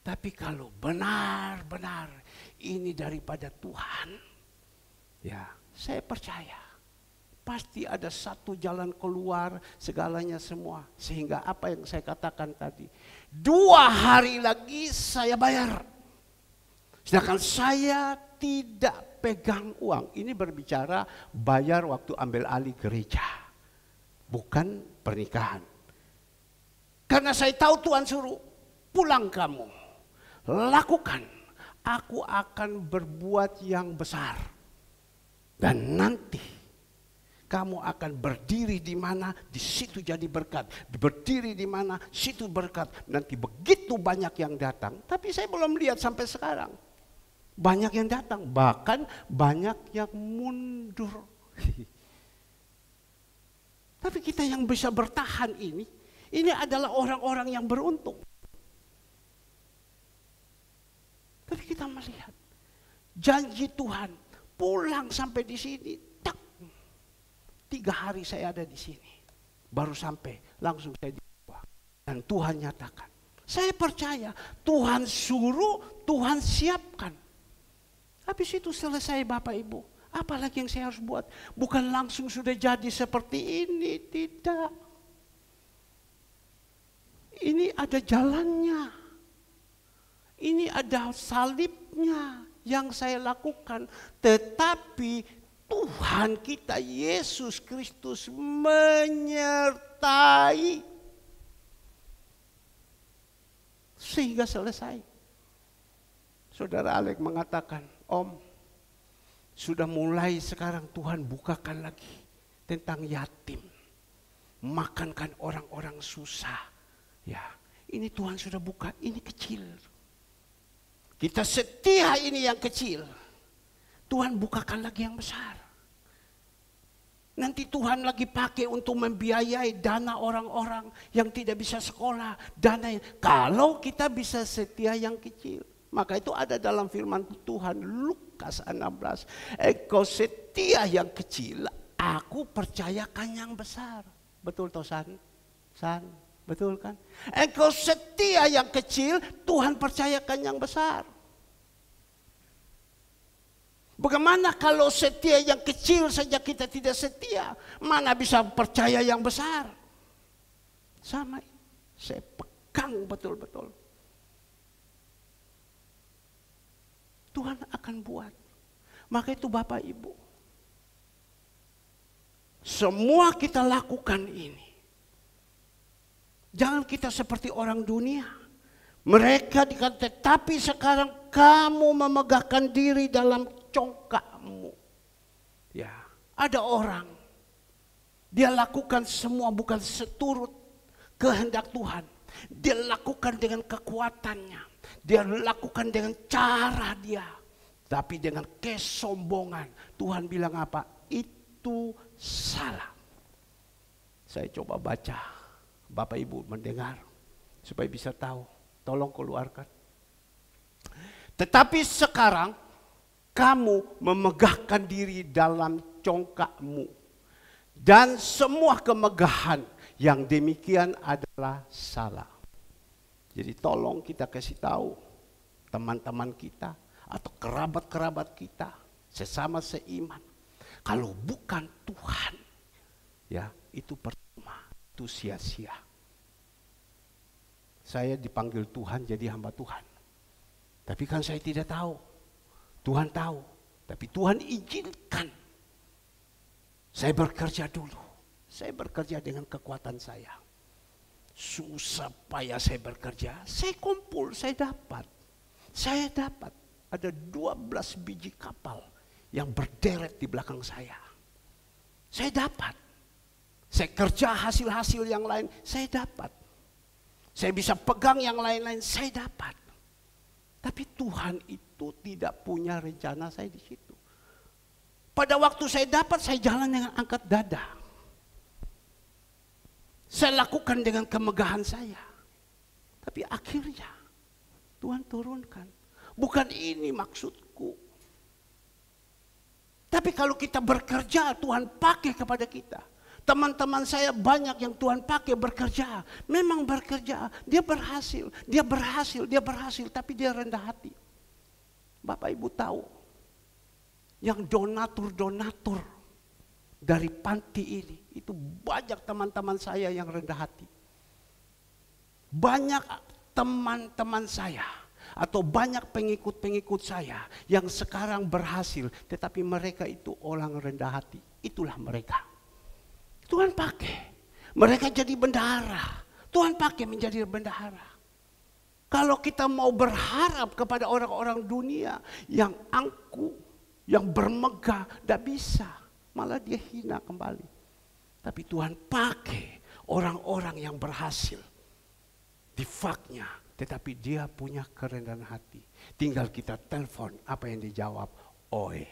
Tapi kalau benar-benar ini daripada Tuhan, ya saya percaya pasti ada satu jalan keluar segalanya semua. Sehingga apa yang saya katakan tadi, 2 hari lagi saya bayar. Sedangkan saya tidak pegang uang. Ini berbicara bayar waktu ambil alih gereja, bukan pernikahan. Karena saya tahu Tuhan suruh, pulang kamu, lakukan. Aku akan berbuat yang besar. Dan nanti kamu akan berdiri di mana, di situ jadi berkat. Berdiri di mana, situ berkat. Nanti begitu banyak yang datang. Tapi saya belum lihat sampai sekarang. Banyak yang datang, bahkan banyak yang mundur. Tapi kita yang bisa bertahan ini adalah orang-orang yang beruntung. Tapi kita melihat janji Tuhan, pulang sampai di sini, 3 hari saya ada di sini, baru sampai, langsung saya dibawa. Dan Tuhan nyatakan, saya percaya Tuhan suruh, Tuhan siapkan. Habis itu selesai Bapak Ibu, apalagi yang saya harus buat? Bukan langsung sudah jadi seperti ini, tidak. Ini ada jalannya, ini ada salibnya yang saya lakukan, tetapi Tuhan kita Yesus Kristus menyertai sehingga selesai. Saudara Alek mengatakan, Om, sudah mulai sekarang Tuhan bukakan lagi tentang yatim, makankan orang-orang susah. Ya, ini Tuhan sudah buka, ini kecil. Kita setia ini yang kecil. Tuhan bukakan lagi yang besar. Nanti Tuhan lagi pakai untuk membiayai dana orang-orang yang tidak bisa sekolah. Dana kalau kita bisa setia yang kecil. Maka itu ada dalam firman Tuhan Lukas 16. Engkau setia yang kecil, aku percayakan yang besar. Betul toh San? San, betul kan? Engkau setia yang kecil, Tuhan percayakan yang besar. Bagaimana kalau setia yang kecil saja kita tidak setia? Mana bisa percaya yang besar? Sama, saya pegang betul-betul. Tuhan akan buat. Maka itu Bapak Ibu, semua kita lakukan ini. Jangan kita seperti orang dunia. Mereka dikatakan, tetapi sekarang kamu memegahkan diri dalam congkakmu. Ya, ada orang, dia lakukan semua bukan seturut kehendak Tuhan. Dia lakukan dengan kekuatannya. Dia lakukan dengan cara dia. Tapi dengan kesombongan. Tuhan bilang apa? Itu salah. Saya coba baca. Bapak Ibu mendengar. Supaya bisa tahu. Tolong keluarkan. Tetapi sekarang kamu memegahkan diri dalam congkakmu. Dan semua kemegahan yang demikian adalah salah. Jadi tolong kita kasih tahu teman-teman kita atau kerabat-kerabat kita sesama seiman. Kalau bukan Tuhan, ya itu percuma, itu sia-sia. Saya dipanggil Tuhan jadi hamba Tuhan. Tapi kan saya tidak tahu. Tuhan tahu. Tapi Tuhan izinkan. Saya bekerja dulu. Saya bekerja dengan kekuatan saya. Susah payah saya bekerja. Saya kumpul, saya dapat. Saya dapat. Ada 12 biji kapal yang berderet di belakang saya. Saya dapat. Saya kerja hasil-hasil yang lain, saya dapat. Saya bisa pegang yang lain-lain, saya dapat. Tapi Tuhan itu tidak punya rencana saya di situ. Pada waktu saya dapat, saya jalan dengan angkat dada. Saya lakukan dengan kemegahan saya. Tapi akhirnya Tuhan turunkan. Bukan ini maksudku. Tapi kalau kita bekerja, Tuhan pakai kepada kita. Teman-teman saya banyak yang Tuhan pakai bekerja. Memang bekerja, dia berhasil, tapi dia rendah hati. Bapak Ibu tahu, yang donatur-donatur dari panti ini, itu banyak teman-teman saya yang rendah hati. Banyak teman-teman saya, atau banyak pengikut-pengikut saya yang sekarang berhasil, tetapi mereka itu orang rendah hati. Itulah mereka. Tuhan pakai. Mereka jadi bendahara. Tuhan pakai menjadi bendahara. Kalau kita mau berharap kepada orang-orang dunia yang angkuh, yang bermegah, tidak bisa. Malah dia hina kembali. Tapi Tuhan pakai orang-orang yang berhasil. Di faknya, tetapi dia punya kerendahan hati. Tinggal kita telepon, apa yang dijawab? Oe.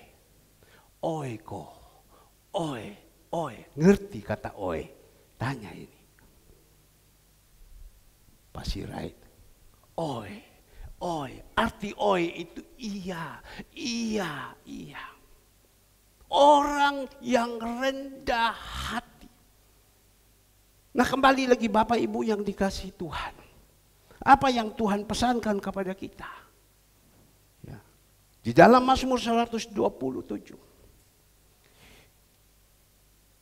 Oe ko. Oe. Oe. Ngerti kata oe? Tanya ini. Pasti right. Oe. Oe. Arti oe itu iya. Iya. Iya. Orang yang rendah hati. Nah, kembali lagi Bapak Ibu yang dikasihi Tuhan. Apa yang Tuhan pesankan kepada kita? Ya. Di dalam Mazmur 127.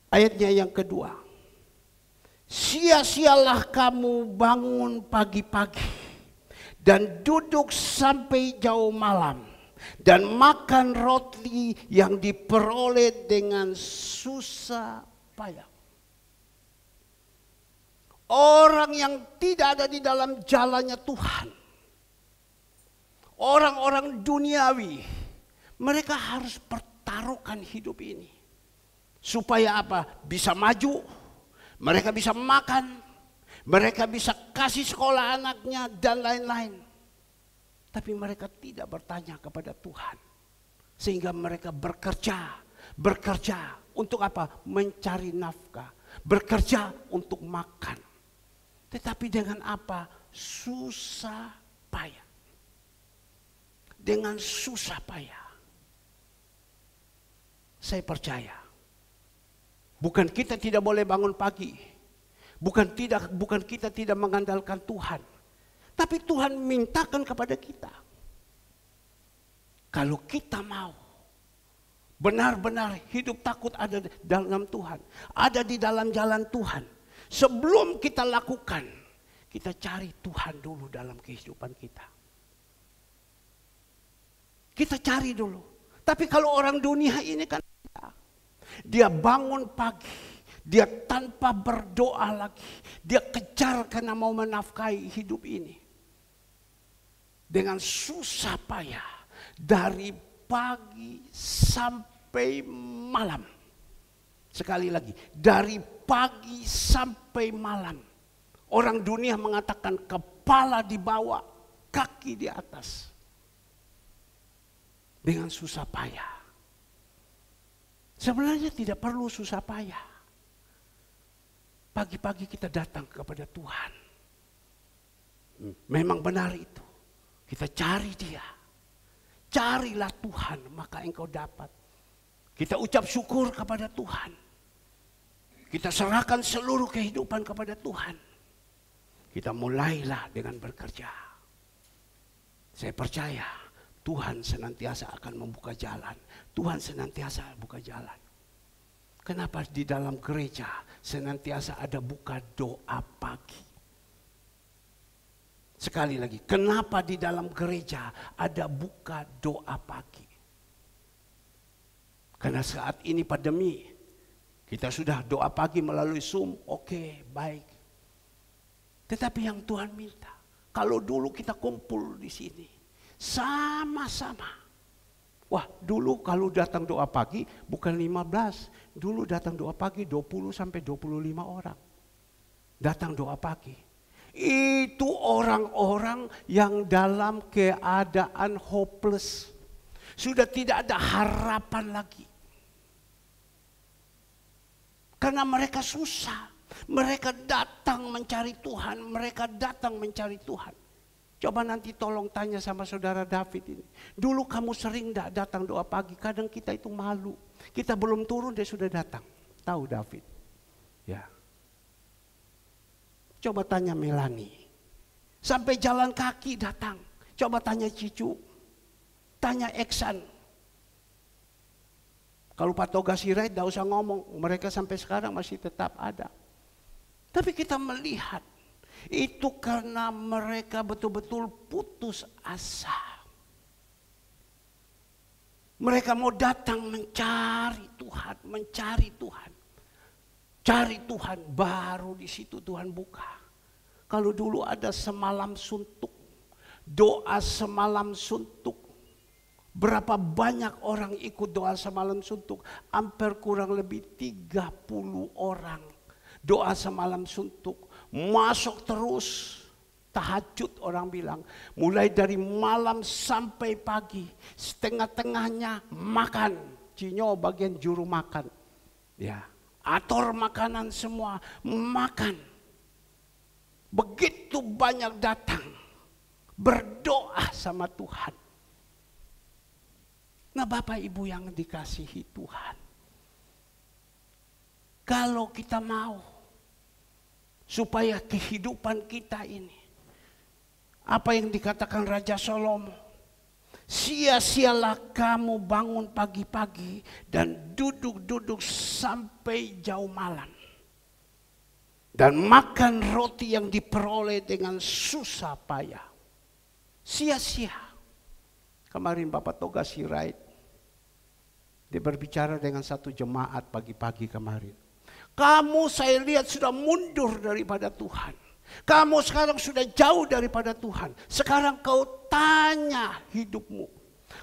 Ayatnya yang kedua. Sia-sialah kamu bangun pagi-pagi dan duduk sampai jauh malam dan makan roti yang diperoleh dengan susah payah. Orang yang tidak ada di dalam jalannya Tuhan, orang-orang duniawi, mereka harus pertaruhkan hidup ini. Supaya apa? Bisa maju, mereka bisa makan, mereka bisa kasih sekolah anaknya dan lain-lain. Tapi mereka tidak bertanya kepada Tuhan. Sehingga mereka bekerja untuk apa? Mencari nafkah, bekerja untuk makan. Tetapi dengan apa? Susah payah. Dengan susah payah. Saya percaya. Bukan kita tidak boleh bangun pagi. Bukan kita tidak mengandalkan Tuhan. Tapi Tuhan mintakan kepada kita. Kalau kita mau benar-benar hidup takut ada di dalam Tuhan. Ada di dalam jalan Tuhan. Sebelum kita lakukan, kita cari Tuhan dulu dalam kehidupan kita. Kita cari dulu. Tapi kalau orang dunia ini kan dia bangun pagi, dia tanpa berdoa lagi, dia kejar karena mau menafkahi hidup ini. Dengan susah payah dari pagi sampai malam. Sekali lagi, dari pagi sampai malam. Orang dunia mengatakan kepala di bawah, kaki di atas. Dengan susah payah. Sebenarnya tidak perlu susah payah. Pagi-pagi kita datang kepada Tuhan. Memang benar itu. Kita cari Dia. Carilah Tuhan, maka engkau dapat. Kita ucap syukur kepada Tuhan. Kita serahkan seluruh kehidupan kepada Tuhan. Kita mulailah dengan bekerja. Saya percaya Tuhan senantiasa akan membuka jalan. Tuhan senantiasa buka jalan. Kenapa di dalam gereja senantiasa ada buka doa pagi? Sekali lagi, kenapa di dalam gereja ada buka doa pagi? Karena saat ini pandemi, kita sudah doa pagi melalui Zoom, oke, baik. Tetapi yang Tuhan minta, kalau dulu kita kumpul di sini, sama-sama. Wah, dulu kalau datang doa pagi bukan 15, dulu datang doa pagi 20 sampai 25 orang. Datang doa pagi. Itu orang-orang yang dalam keadaan hopeless. Sudah tidak ada harapan lagi. Karena mereka susah. Mereka datang mencari Tuhan. Mereka datang mencari Tuhan. Coba nanti tolong tanya sama saudara David ini. Dulu kamu sering tidak datang doa pagi. Kadang kita itu malu. Kita belum turun dia sudah datang. Tahu David? Ya. Coba tanya Melani. Sampai jalan kaki datang. Coba tanya Cicu. Tanya Eksan. Kalau Pak Toga Sirait tidak usah ngomong. Mereka sampai sekarang masih tetap ada. Tapi kita melihat. Itu karena mereka betul-betul putus asa. Mereka mau datang mencari Tuhan, mencari Tuhan. Cari Tuhan, baru di situ Tuhan buka. Kalau dulu ada semalam suntuk, doa semalam suntuk. Berapa banyak orang ikut doa semalam suntuk? Hampir kurang lebih 30 orang. Doa semalam suntuk. Masuk terus. Tahajud orang bilang. Mulai dari malam sampai pagi. Setengah-tengahnya makan. Cinyo bagian juru makan. Ya, atur makanan semua. Makan. Begitu banyak datang. Berdoa sama Tuhan. Nah, Bapak Ibu yang dikasihi Tuhan, kalau kita mau supaya kehidupan kita ini, apa yang dikatakan Raja Salomo, sia-sialah kamu bangun pagi-pagi dan duduk-duduk sampai jauh malam, dan makan roti yang diperoleh dengan susah payah. Sia-sia. Kemarin Bapak Toga Sirait, dia berbicara dengan satu jemaat pagi-pagi kemarin. Kamu saya lihat sudah mundur daripada Tuhan. Kamu sekarang sudah jauh daripada Tuhan. Sekarang kau tanya hidupmu.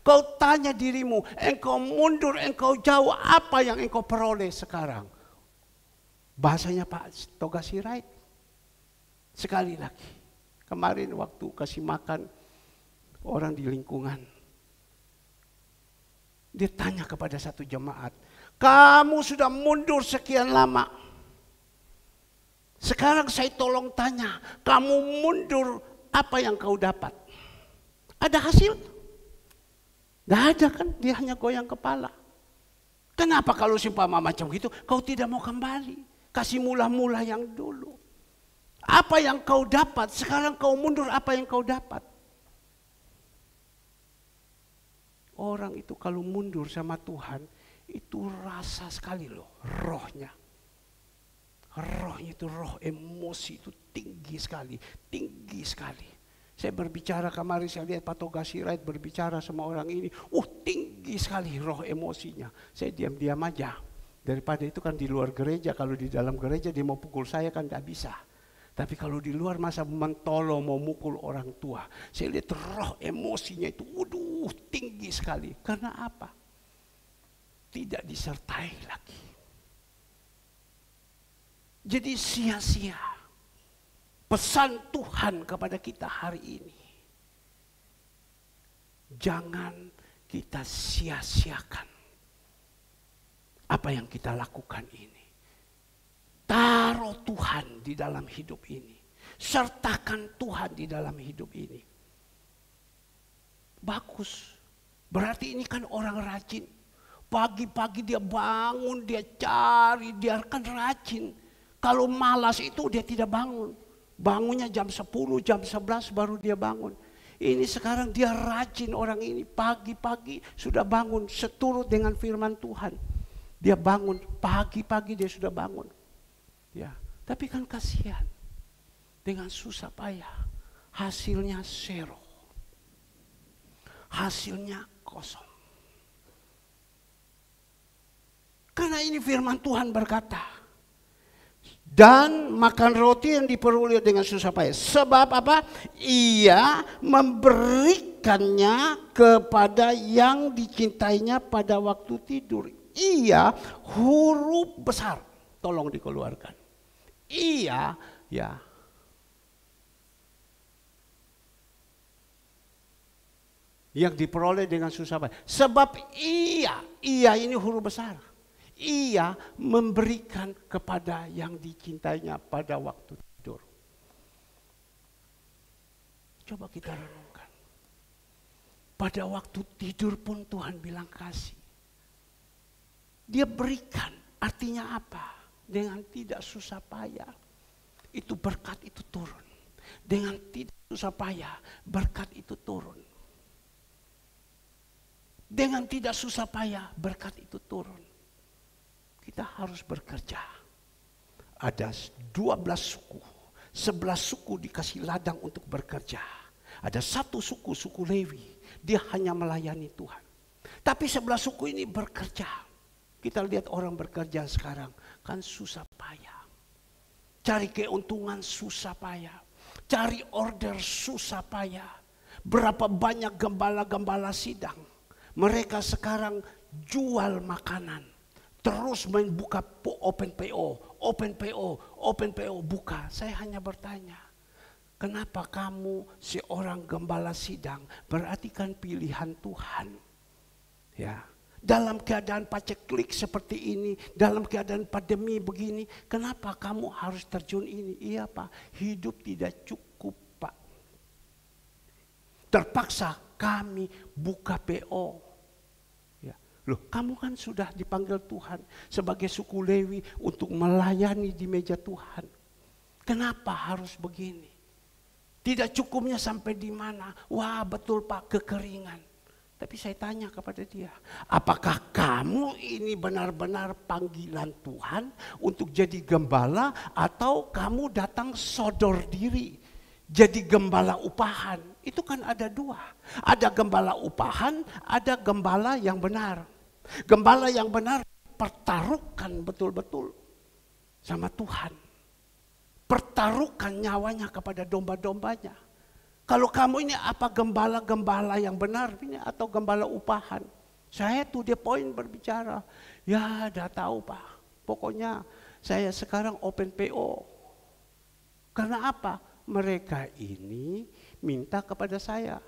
Kau tanya dirimu, engkau mundur, engkau jauh, apa yang engkau peroleh sekarang? Bahasanya Pak Toga Sirait. Sekali lagi, kemarin waktu kasih makan orang di lingkungan, dia tanya kepada satu jemaat, kamu sudah mundur sekian lama. Sekarang saya tolong tanya, kamu mundur, apa yang kau dapat? Ada hasil? Gak ada kan, dia hanya goyang kepala. Kenapa kalau seumpama macam gitu, kau tidak mau kembali? Kasih mula-mula yang dulu. Apa yang kau dapat, sekarang kau mundur, apa yang kau dapat? Orang itu kalau mundur sama Tuhan, itu rasa sekali loh rohnya. Rohnya itu roh emosi itu tinggi sekali, tinggi sekali. Saya berbicara kemarin, saya lihat Pak Toga Sirait berbicara sama orang ini. Tinggi sekali roh emosinya. Saya diam-diam aja. Daripada itu kan di luar gereja, kalau di dalam gereja dia mau pukul saya kan tidak bisa. Tapi kalau di luar masa mentolo mau mukul orang tua. Saya lihat roh emosinya itu tinggi sekali. Karena apa? Tidak disertai lagi. Jadi sia-sia. Pesan Tuhan kepada kita hari ini. Jangan kita sia-siakan apa yang kita lakukan ini. Taruh Tuhan di dalam hidup ini. Sertakan Tuhan di dalam hidup ini. Bagus. Berarti ini kan orang rajin. Pagi-pagi dia bangun, dia cari, dia kan rajin. Kalau malas itu dia tidak bangun. Bangunnya jam 10, jam 11 baru dia bangun. Ini sekarang dia rajin orang ini. Pagi-pagi sudah bangun seturut dengan firman Tuhan. Dia bangun, pagi-pagi dia sudah bangun. Ya, tapi kan kasihan. Dengan susah payah, hasilnya zero. Hasilnya kosong. Karena ini firman Tuhan berkata, dan makan roti yang diperoleh dengan susah payah. Sebab apa? Ia memberikannya kepada yang dicintainya pada waktu tidur. Ia huruf besar. Tolong dikeluarkan. Ia, ya. Yang diperoleh dengan susah payah. Sebab ia ini huruf besar. Ia memberikan kepada yang dicintainya pada waktu tidur. Coba kita renungkan. Pada waktu tidur pun Tuhan bilang kasih. Dia berikan, artinya apa? Dengan tidak susah payah, itu berkat itu turun. Dengan tidak susah payah, berkat itu turun. Dengan tidak susah payah, berkat itu turun. Kita harus bekerja. Ada 12 suku, 11 suku dikasih ladang untuk bekerja. Ada satu suku, suku Lewi, dia hanya melayani Tuhan. Tapi 11 suku ini bekerja. Kita lihat orang bekerja sekarang, kan susah payah. Cari keuntungan susah payah. Cari order susah payah. Berapa banyak gembala-gembala sidang. Mereka sekarang jual makanan. Terus membuka open PO, buka. Saya hanya bertanya, kenapa kamu seorang gembala sidang? Berarti kan pilihan Tuhan. Ya, dalam keadaan paceklik seperti ini, dalam keadaan pandemi begini, kenapa kamu harus terjun ini? Iya Pak, hidup tidak cukup Pak. Terpaksa kami buka PO. Loh, kamu kan sudah dipanggil Tuhan sebagai suku Lewi untuk melayani di meja Tuhan. Kenapa harus begini? Tidak cukupnya sampai di mana? Wah, betul Pak, kekeringan. Tapi saya tanya kepada dia, apakah kamu ini benar-benar panggilan Tuhan untuk jadi gembala, atau kamu datang sodor diri jadi gembala upahan? Itu kan ada dua. Ada gembala upahan, ada gembala yang benar. Gembala yang benar pertaruhkan betul-betul sama Tuhan. Pertaruhkan nyawanya kepada domba-dombanya. Kalau kamu ini apa gembala-gembala yang benar ini atau gembala upahan? Saya to the point berbicara. Ya, dah tahu Pak. Pokoknya saya sekarang open PO. Karena apa? Mereka ini minta kepada saya.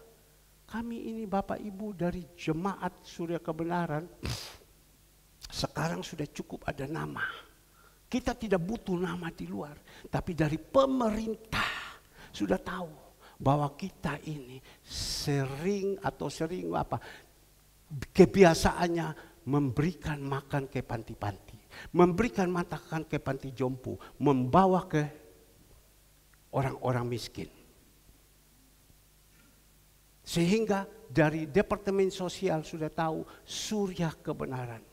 Kami ini Bapak Ibu dari Jemaat Surya Kebenaran, sekarang sudah cukup ada nama. Kita tidak butuh nama di luar, tapi dari pemerintah sudah tahu bahwa kita ini kebiasaannya memberikan makan ke panti-panti, memberikan makan ke panti jompo, membawa ke orang-orang miskin. Sehingga dari Departemen Sosial sudah tahu Surya Kebenaran.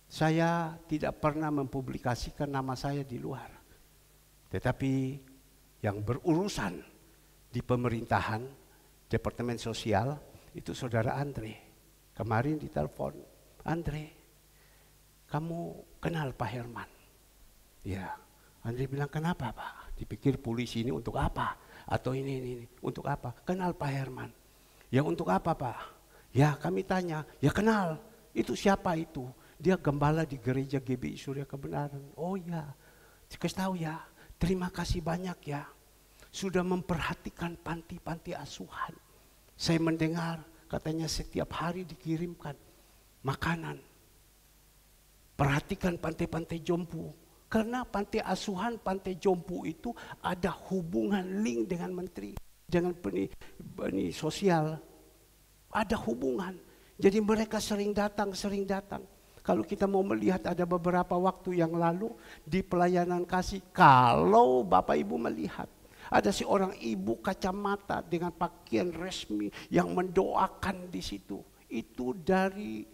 Saya tidak pernah mempublikasikan nama saya di luar. Tetapi yang berurusan di pemerintahan, Departemen Sosial, itu Saudara Andre. Kemarin ditelepon, Andre, kamu kenal Pak Herman? Ya, Andre bilang, kenapa Pak? Dipikir polisi ini untuk apa? Atau ini untuk apa? Kenal Pak Herman. Ya untuk apa Pak? Ya kami tanya, ya kenal. Itu siapa itu? Dia gembala di gereja GBI Surya Kebenaran. Oh ya, kasih tahu ya. Terima kasih banyak ya. Sudah memperhatikan panti-panti asuhan. Saya mendengar katanya setiap hari dikirimkan makanan. Perhatikan pantai-pantai jompo. Karena panti asuhan, panti jompo itu ada hubungan link dengan menteri, dengan peni sosial. Ada hubungan. Jadi mereka sering datang. Kalau kita mau melihat ada beberapa waktu yang lalu di pelayanan kasih, kalau Bapak Ibu melihat ada seorang ibu kacamata dengan pakaian resmi yang mendoakan di situ. Itu dari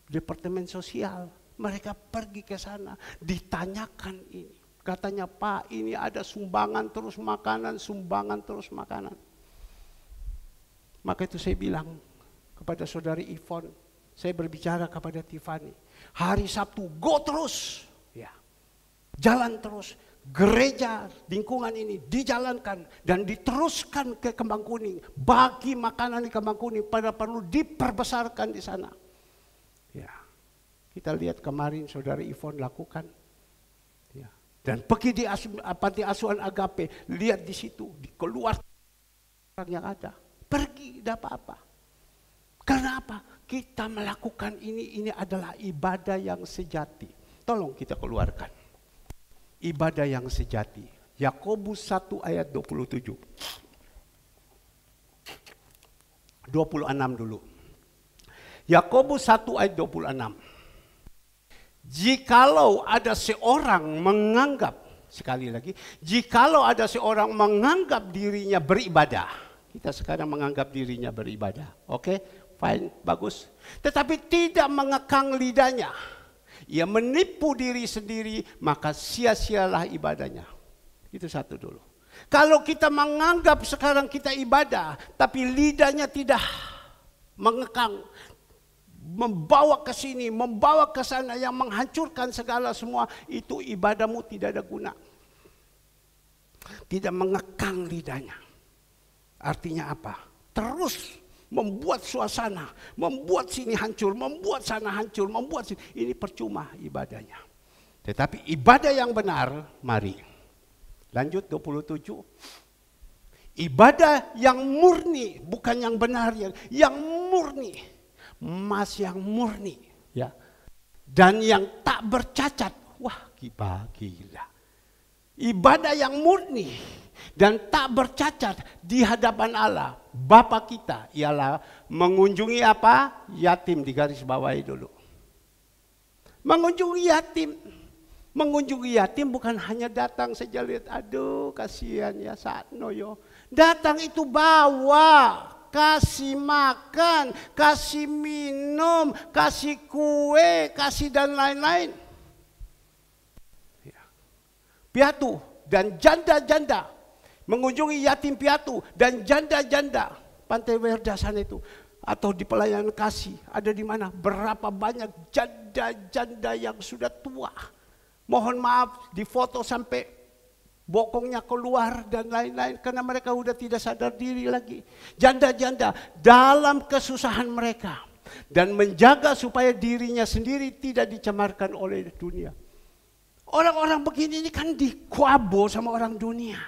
Departemen Sosial. Mereka pergi ke sana, ditanyakan ini. Katanya, Pak, ini ada sumbangan terus makanan. Maka itu saya bilang kepada Saudari Ivon, saya berbicara kepada Tiffany, hari Sabtu go terus, ya, jalan terus. Gereja lingkungan ini dijalankan dan diteruskan ke Kembang Kuning. Bagi makanan di Kembang Kuning pada perlu diperbesarkan di sana. Ya. Kita lihat kemarin Saudara Ivon lakukan. Ya. Dan pergi di panti asuhan Agape, lihat di situ, keluar orang yang ada. Pergi, tidak apa-apa. Karena apa? Kita melakukan ini adalah ibadah yang sejati. Tolong kita keluarkan. Ibadah yang sejati. Yakobus 1 ayat 27. 26 dulu. Yakobus 1 ayat 26. Jikalau ada seorang menganggap, sekali lagi, jikalau ada seorang menganggap dirinya beribadah, kita sekarang menganggap dirinya beribadah, oke, fine, bagus. Tetapi tidak mengekang lidahnya, ia menipu diri sendiri, maka sia-sialah ibadahnya. Itu satu dulu. Kalau kita menganggap sekarang kita ibadah, tapi lidahnya tidak mengekang, membawa ke sini, membawa ke sana, yang menghancurkan segala semua, itu ibadahmu tidak ada guna. Tidak mengekang lidahnya. Artinya apa? Terus membuat suasana, membuat sini hancur, membuat sana hancur, membuat sini. Ini percuma ibadahnya. Tetapi ibadah yang benar, mari. Lanjut 27. Ibadah yang murni, bukan yang benar, yang murni. Emas yang murni, ya. Dan yang tak bercacat. Wah, gila. Ibadah yang murni dan tak bercacat di hadapan Allah, Bapa kita, ialah mengunjungi apa? Yatim, di garis bawahi dulu. Mengunjungi yatim. Mengunjungi yatim bukan hanya datang saja lihat, aduh kasihan ya Satno yo. Datang itu bawa, kasih makan, kasih minum, kasih kue, kasih dan lain-lain. Piatu dan janda-janda, mengunjungi yatim piatu dan janda-janda. Pantai Werda sana itu, atau di pelayanan kasih, ada di mana? Berapa banyak janda-janda yang sudah tua. Mohon maaf, difoto sampai bokongnya keluar dan lain-lain, karena mereka sudah tidak sadar diri lagi. Janda-janda dalam kesusahan mereka, dan menjaga supaya dirinya sendiri tidak dicemarkan oleh dunia. Orang-orang begini ini kan dikuabo sama orang dunia.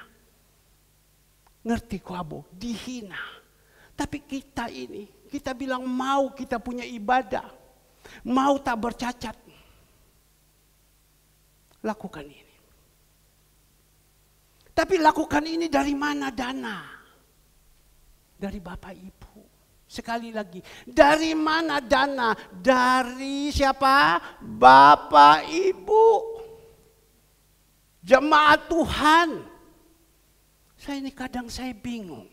Ngerti kuabo? Dihina. Tapi kita ini, kita bilang mau kita punya ibadah, mau tak bercacat. Lakukan ini. Tapi lakukan ini dari mana dana? Dari Bapak Ibu. Sekali lagi, dari mana dana? Dari siapa? Bapak Ibu. Jemaat Tuhan. Saya kadang bingung.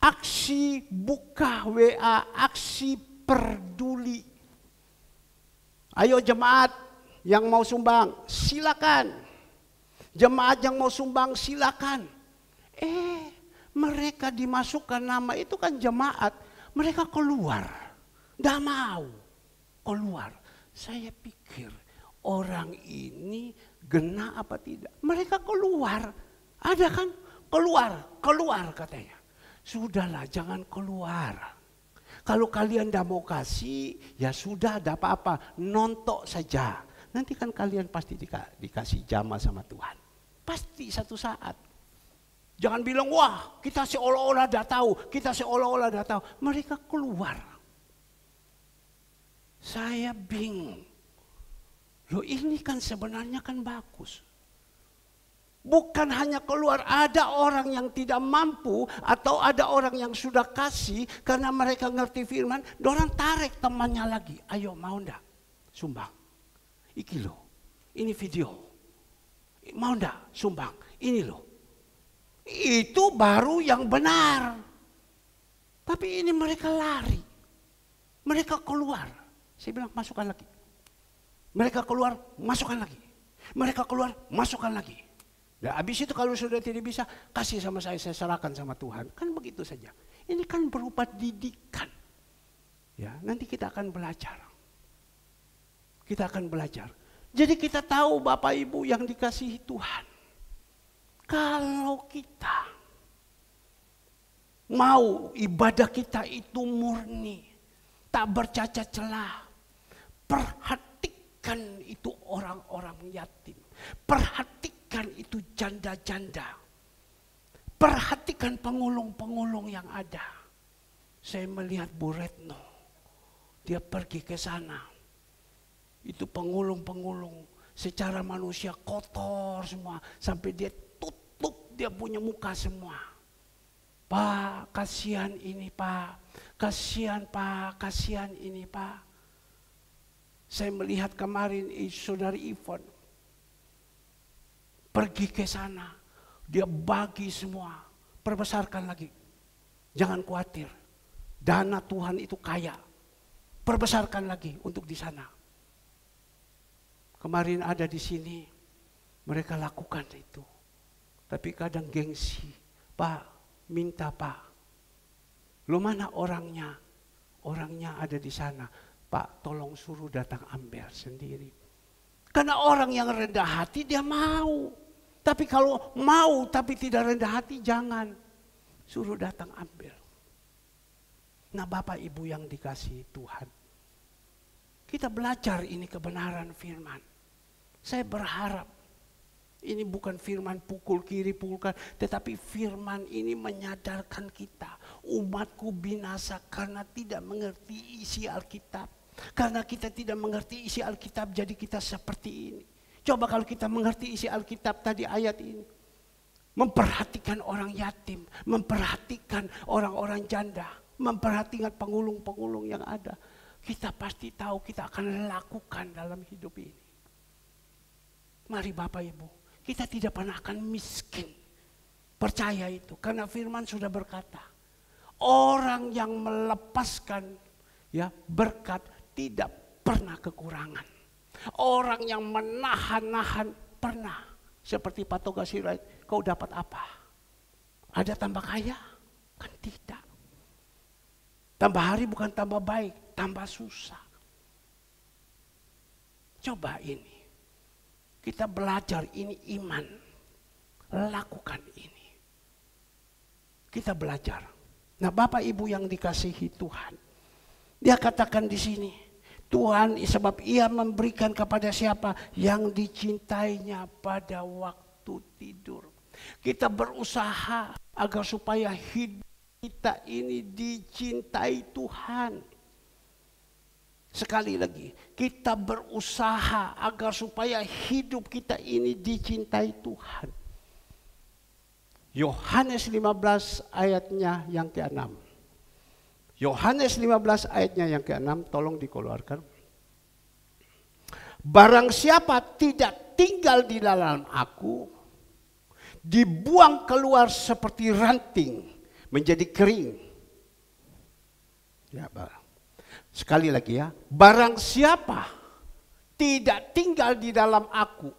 Aksi buka WA, aksi peduli. Ayo jemaat yang mau sumbang, silakan. Jemaat yang mau sumbang, silakan. Mereka dimasukkan nama itu kan jemaat. Mereka keluar. Tidak mau keluar. Saya pikir orang ini gena apa tidak? Mereka keluar. Ada kan? Keluar katanya. Sudahlah, jangan keluar. Kalau kalian tidak mau kasih, ya sudah, tidak apa-apa. Nontok saja. Nanti kan kalian pasti dikasih jamah sama Tuhan. Pasti satu saat. Jangan bilang, wah kita seolah-olah dah tahu. Kita seolah-olah dah tahu. Mereka keluar. Saya bingung. Loh ini kan sebenarnya kan bagus. Bukan hanya keluar, ada orang yang tidak mampu atau ada orang yang sudah kasih karena mereka ngerti firman, dorang tarik temannya lagi. Ayo mau ndak? Sumbang. Iki loh, ini video. Mau ndak? Sumbang. Ini loh. Itu baru yang benar. Tapi ini mereka lari. Mereka keluar. Saya bilang masukkan lagi. Mereka keluar, masukkan lagi. Mereka keluar, masukkan lagi. Nah, habis itu kalau sudah tidak bisa, kasih sama saya serahkan sama Tuhan. Kan begitu saja. Ini kan berupa didikan. Ya, nanti kita akan belajar. Kita akan belajar. Jadi kita tahu Bapak Ibu yang dikasihi Tuhan. Kalau kita mau ibadah kita itu murni, tak bercacat celah, perhatikan itu orang-orang yatim. Perhatikan itu janda-janda. Perhatikan pengulung-pengulung yang ada. Saya melihat Bu Retno. Dia pergi ke sana. Itu pengulung-pengulung secara manusia kotor semua. Sampai dia tutup dia punya muka semua. Pak, kasihan ini Pak. Kasihan Pak, kasihan ini Pak. Saya melihat kemarin saudari Ivon. Pergi ke sana. Dia bagi semua. Perbesarkan lagi. Jangan khawatir. Dana Tuhan itu kaya. Perbesarkan lagi untuk di sana. Kemarin ada di sini, mereka lakukan itu. Tapi kadang gengsi, Pak, minta Pak. Lo mana orangnya? Orangnya ada di sana. Pak, tolong suruh datang ambil sendiri. Karena orang yang rendah hati dia mau. Tapi kalau mau tapi tidak rendah hati, jangan. Suruh datang ambil. Nah, Bapak Ibu yang dikasihi Tuhan, kita belajar ini kebenaran firman. Saya berharap ini bukan firman pukul kiri, pukul kanan, tetapi firman ini menyadarkan kita. Umatku binasa karena tidak mengerti isi Alkitab. Karena kita tidak mengerti isi Alkitab, jadi kita seperti ini. Coba kalau kita mengerti isi Alkitab tadi ayat ini. Memperhatikan orang yatim, memperhatikan orang-orang janda, memperhatikan pengulung-pengulung yang ada. Kita pasti tahu kita akan lakukan dalam hidup ini. Mari Bapak Ibu, kita tidak pernah akan miskin. Percaya itu, karena firman sudah berkata, orang yang melepaskan berkat tidak pernah kekurangan. Orang yang menahan-nahan pernah. Seperti Patoga Sirait, kau dapat apa? Ada tambah kaya? Kan tidak. Tambah hari bukan tambah baik, tambah susah. Coba ini. Kita belajar ini iman. Lakukan ini. Kita belajar. Nah, Bapak Ibu yang dikasihi Tuhan. Dia katakan di sini, Tuhan sebab ia memberikan kepada siapa yang dicintainya pada waktu tidur. Kita berusaha agar supaya hidup kita ini dicintai Tuhan. Sekali lagi, kita berusaha agar supaya hidup kita ini dicintai Tuhan. Yohanes 15 ayatnya yang ke-6. Yohanes 15 ayatnya yang ke-6, tolong dikeluarkan. Barang siapa tidak tinggal di dalam aku, dibuang keluar seperti ranting, menjadi kering. Ya, sekali lagi ya, barang siapa tidak tinggal di dalam aku,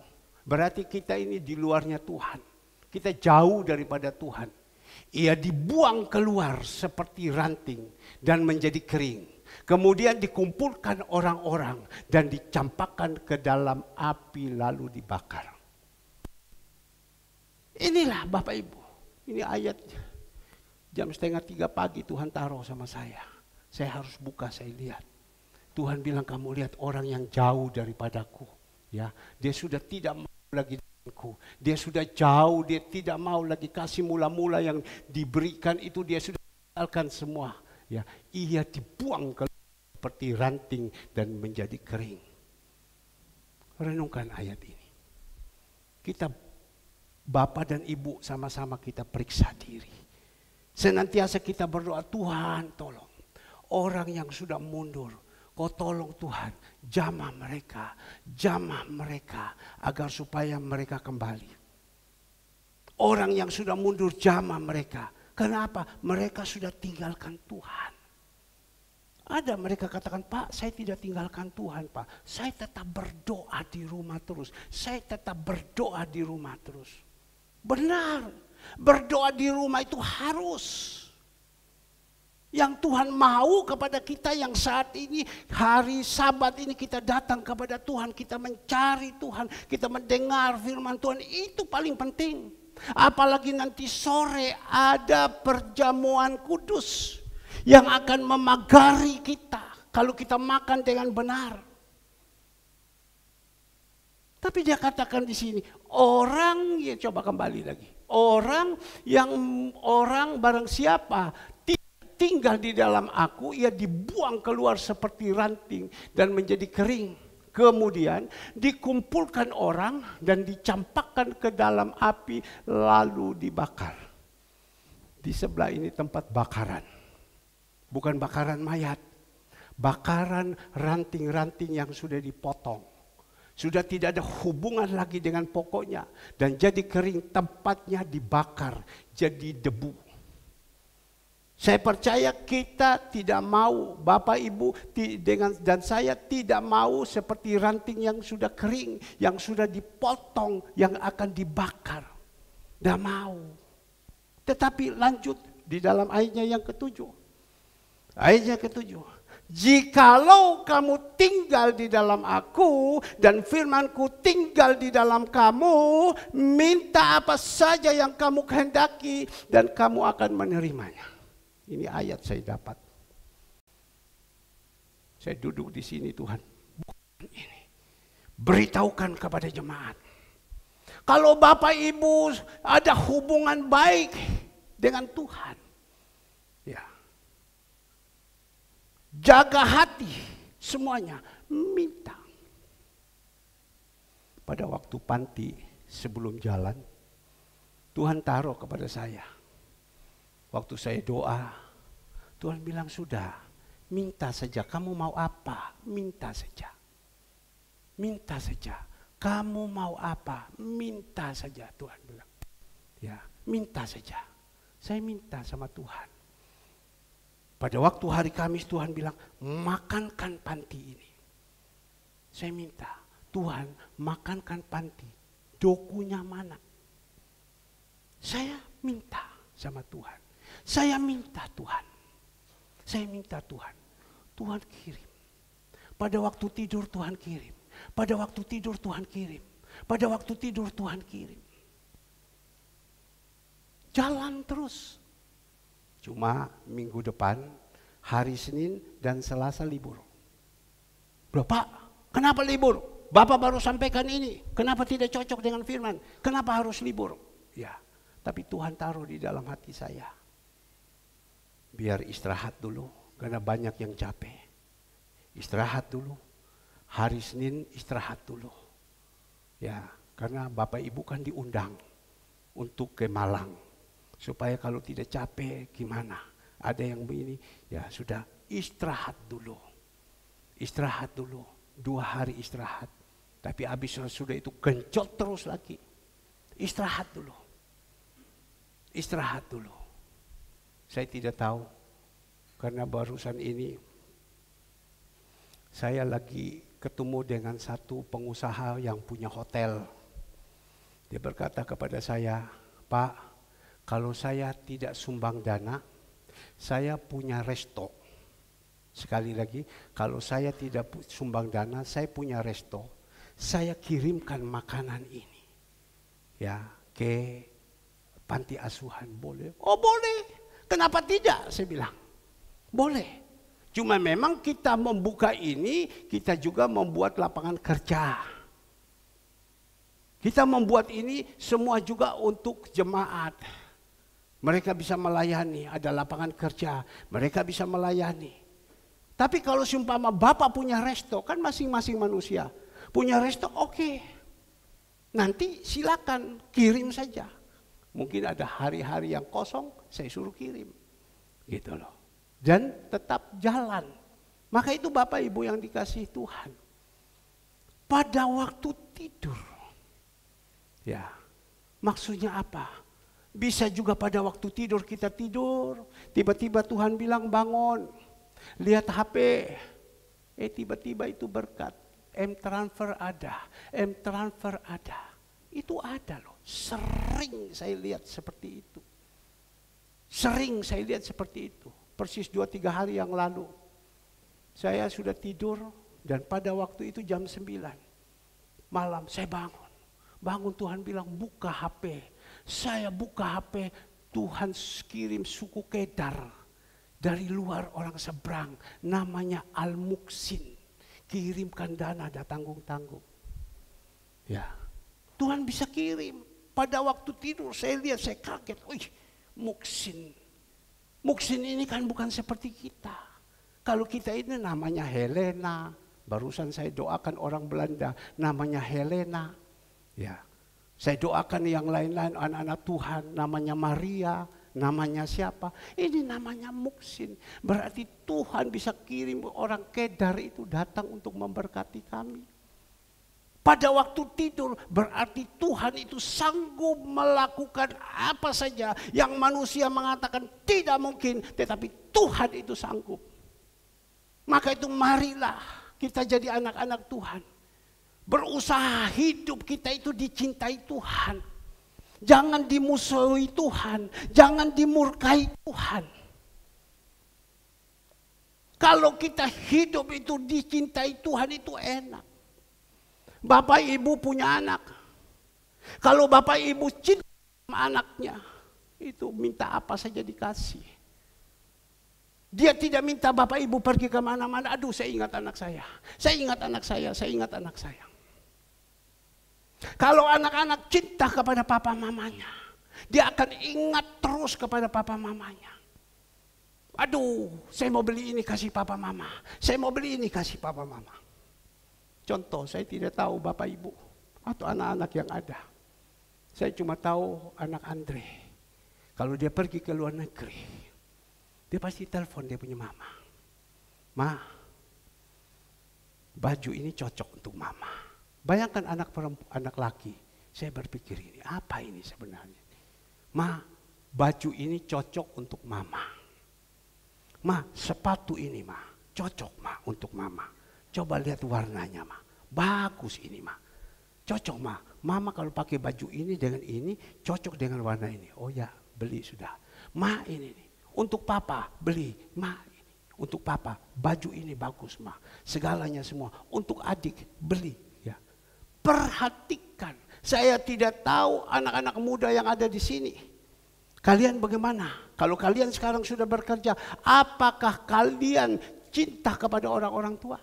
berarti kita ini di luarnya Tuhan. Kita jauh daripada Tuhan. Ia dibuang keluar seperti ranting dan menjadi kering. Kemudian dikumpulkan orang-orang dan dicampakkan ke dalam api lalu dibakar. Inilah Bapak Ibu, ini ayatnya. Jam 2:30 pagi Tuhan taruh sama saya. Saya harus buka, saya lihat. Tuhan bilang, kamu lihat orang yang jauh daripadaku. Ya, dia sudah tidak mau lagi denganku. Dia sudah jauh, dia tidak mau lagi kasih mula-mula yang diberikan itu, dia sudah tinggalkan semua. Ya, ia dibuang seperti ranting dan menjadi kering. Renungkan ayat ini. Kita Bapak dan Ibu sama-sama kita periksa diri. Senantiasa kita berdoa, Tuhan tolong. Orang yang sudah mundur, kau tolong Tuhan, jamah mereka agar supaya mereka kembali. Orang yang sudah mundur, jamah mereka. Kenapa? Mereka sudah tinggalkan Tuhan. Ada mereka katakan, Pak, saya tidak tinggalkan Tuhan, Pak. Saya tetap berdoa di rumah terus. Saya tetap berdoa di rumah terus. Benar, berdoa di rumah itu harus. Yang Tuhan mau kepada kita yang saat ini, hari Sabat ini kita datang kepada Tuhan, kita mencari Tuhan, kita mendengar firman Tuhan, itu paling penting. Apalagi nanti sore ada perjamuan kudus yang akan memagari kita kalau kita makan dengan benar. Tapi dia katakan di sini, orang, ya coba kembali lagi. Orang barang siapa tinggal di dalam aku, ia dibuang keluar seperti ranting dan menjadi kering. Kemudian dikumpulkan orang dan dicampakkan ke dalam api lalu dibakar. Di sebelah ini tempat bakaran. Bukan bakaran mayat. Bakaran ranting-ranting yang sudah dipotong. Sudah tidak ada hubungan lagi dengan pokoknya. Dan jadi kering, tempatnya dibakar jadi debu. Saya percaya kita tidak mau, Bapak Ibu dan saya tidak mau seperti ranting yang sudah kering, yang sudah dipotong, yang akan dibakar. Tidak mau. Tetapi lanjut di dalam ayatnya yang ketujuh. Ayatnya ketujuh. Jikalau kamu tinggal di dalam aku dan firmanku tinggal di dalam kamu, minta apa saja yang kamu kehendaki dan kamu akan menerimanya. Ini ayat saya dapat. Saya duduk di sini Tuhan. Bukan ini. Beritahukan kepada jemaat. Kalau Bapak Ibu ada hubungan baik dengan Tuhan, ya, jaga hati semuanya, minta. Pada waktu panti sebelum jalan, Tuhan taruh kepada saya. Waktu saya doa, Tuhan bilang sudah, minta saja. Kamu mau apa? Minta saja. Minta saja. Kamu mau apa? Minta saja, Tuhan bilang. Ya, minta saja. Saya minta sama Tuhan. Pada waktu hari Kamis Tuhan bilang, makankan panti ini. Saya minta, Tuhan makankan panti. Dokunya mana? Saya minta sama Tuhan. Saya minta Tuhan. Saya minta Tuhan. Tuhan kirim. Pada waktu tidur Tuhan kirim. Pada waktu tidur Tuhan kirim. Pada waktu tidur Tuhan kirim. Jalan terus. Cuma minggu depan, hari Senin dan Selasa libur. Bapak, kenapa libur? Bapak baru sampaikan ini. Kenapa tidak cocok dengan firman? Kenapa harus libur? Ya, tapi Tuhan taruh di dalam hati saya. Biar istirahat dulu, karena banyak yang capek. Istirahat dulu. Hari Senin istirahat dulu. Ya, karena Bapak Ibu kan diundang untuk ke Malang. Supaya kalau tidak capek gimana? Ada yang begini, ya sudah istirahat dulu. Istirahat dulu. 2 hari istirahat. Tapi habis sudah itu genjot terus lagi. Istirahat dulu. Istirahat dulu. Saya tidak tahu. Karena barusan ini saya lagi ketemu dengan satu pengusaha yang punya hotel. Dia berkata kepada saya, Pak, kalau saya tidak sumbang dana, saya punya resto. Sekali lagi, kalau saya tidak sumbang dana, saya punya resto. Saya kirimkan makanan ini, ya, ke panti asuhan. Boleh? Oh boleh. Kenapa tidak? Saya bilang, boleh. Cuma memang kita membuka ini, kita juga membuat lapangan kerja. Kita membuat ini semua juga untuk jemaat. Mereka bisa melayani, ada lapangan kerja, mereka bisa melayani. Tapi kalau seumpama Bapak punya resto, kan masing-masing manusia punya resto, oke. Nanti silakan kirim saja. Mungkin ada hari-hari yang kosong, saya suruh kirim. Gitu loh. Dan tetap jalan. Maka itu Bapak Ibu yang dikasihi Tuhan. Pada waktu tidur. Ya, maksudnya apa? Bisa juga pada waktu tidur kita tidur. Tiba-tiba Tuhan bilang bangun. Lihat HP. Tiba-tiba itu berkat. M-Transfer ada. M-Transfer ada. Itu ada loh. Sering saya lihat seperti itu. Sering saya lihat seperti itu. Persis 2-3 hari yang lalu. Saya sudah tidur dan pada waktu itu jam 9 malam saya bangun. Bangun Tuhan bilang buka HP. Saya buka HP, Tuhan kirim suku Kedar. Dari luar orang seberang, namanya Al-Muksin. Kirimkan dana, ada tanggung-tanggung. Ya, Tuhan bisa kirim. Pada waktu tidur saya lihat, saya kaget. Wih, Muksin. Muksin ini kan bukan seperti kita. Kalau kita ini namanya Helena. Barusan saya doakan orang Belanda, namanya Helena. Ya, saya doakan yang lain-lain anak-anak Tuhan, namanya Maria, namanya siapa? Ini namanya Muksin. Berarti Tuhan bisa kirim orang Kedar itu datang untuk memberkati kami. Pada waktu tidur berarti Tuhan itu sanggup melakukan apa saja yang manusia mengatakan tidak mungkin, tetapi Tuhan itu sanggup. Maka itu marilah kita jadi anak-anak Tuhan. Berusaha hidup kita itu dicintai Tuhan. Jangan dimusuhi Tuhan, jangan dimurkai Tuhan. Kalau kita hidup itu dicintai Tuhan itu enak. Bapak ibu punya anak. Kalau bapak ibu cinta sama anaknya, itu minta apa saja dikasih. Dia tidak minta bapak ibu pergi kemana-mana. Aduh, saya ingat anak saya. Saya ingat anak saya, saya ingat anak saya. Kalau anak-anak cinta kepada papa mamanya, dia akan ingat terus kepada papa mamanya. Aduh, saya mau beli ini kasih papa mama. Saya mau beli ini kasih papa mama. Contoh, saya tidak tahu bapak ibu atau anak-anak yang ada. Saya cuma tahu anak Andre. Kalau dia pergi ke luar negeri, dia pasti telepon dia punya mama. Ma, baju ini cocok untuk mama. Bayangkan anak perempuan, anak laki. Saya berpikir ini, apa ini sebenarnya? Ma, baju ini cocok untuk mama. Ma, sepatu ini ma, cocok ma untuk mama. Coba lihat warnanya ma, bagus ini ma. Cocok ma, mama kalau pakai baju ini dengan ini, cocok dengan warna ini. Oh ya, beli sudah. Ma ini nih, untuk papa beli, ma ini. Untuk papa, baju ini bagus ma. Segalanya semua, untuk adik beli. Ya. Perhatikan, saya tidak tahu anak-anak muda yang ada di sini. Kalian bagaimana? Kalau kalian sekarang sudah bekerja, apakah kalian cinta kepada orang-orang tua?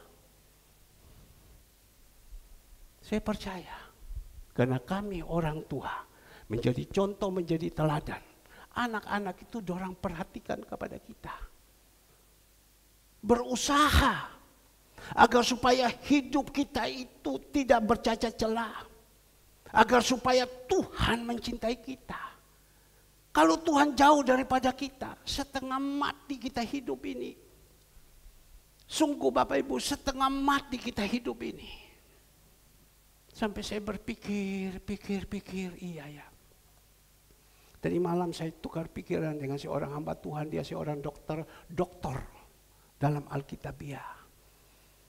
Saya percaya, karena kami orang tua menjadi contoh, menjadi teladan. Anak-anak itu dorang perhatikan kepada kita. Berusaha agar supaya hidup kita itu tidak bercacat celah. Agar supaya Tuhan mencintai kita. Kalau Tuhan jauh daripada kita, setengah mati kita hidup ini. Sungguh Bapak Ibu, setengah mati kita hidup ini. Sampai saya berpikir, iya ya. Tadi malam saya tukar pikiran dengan seorang hamba Tuhan, dia seorang dokter dalam Alkitabiah.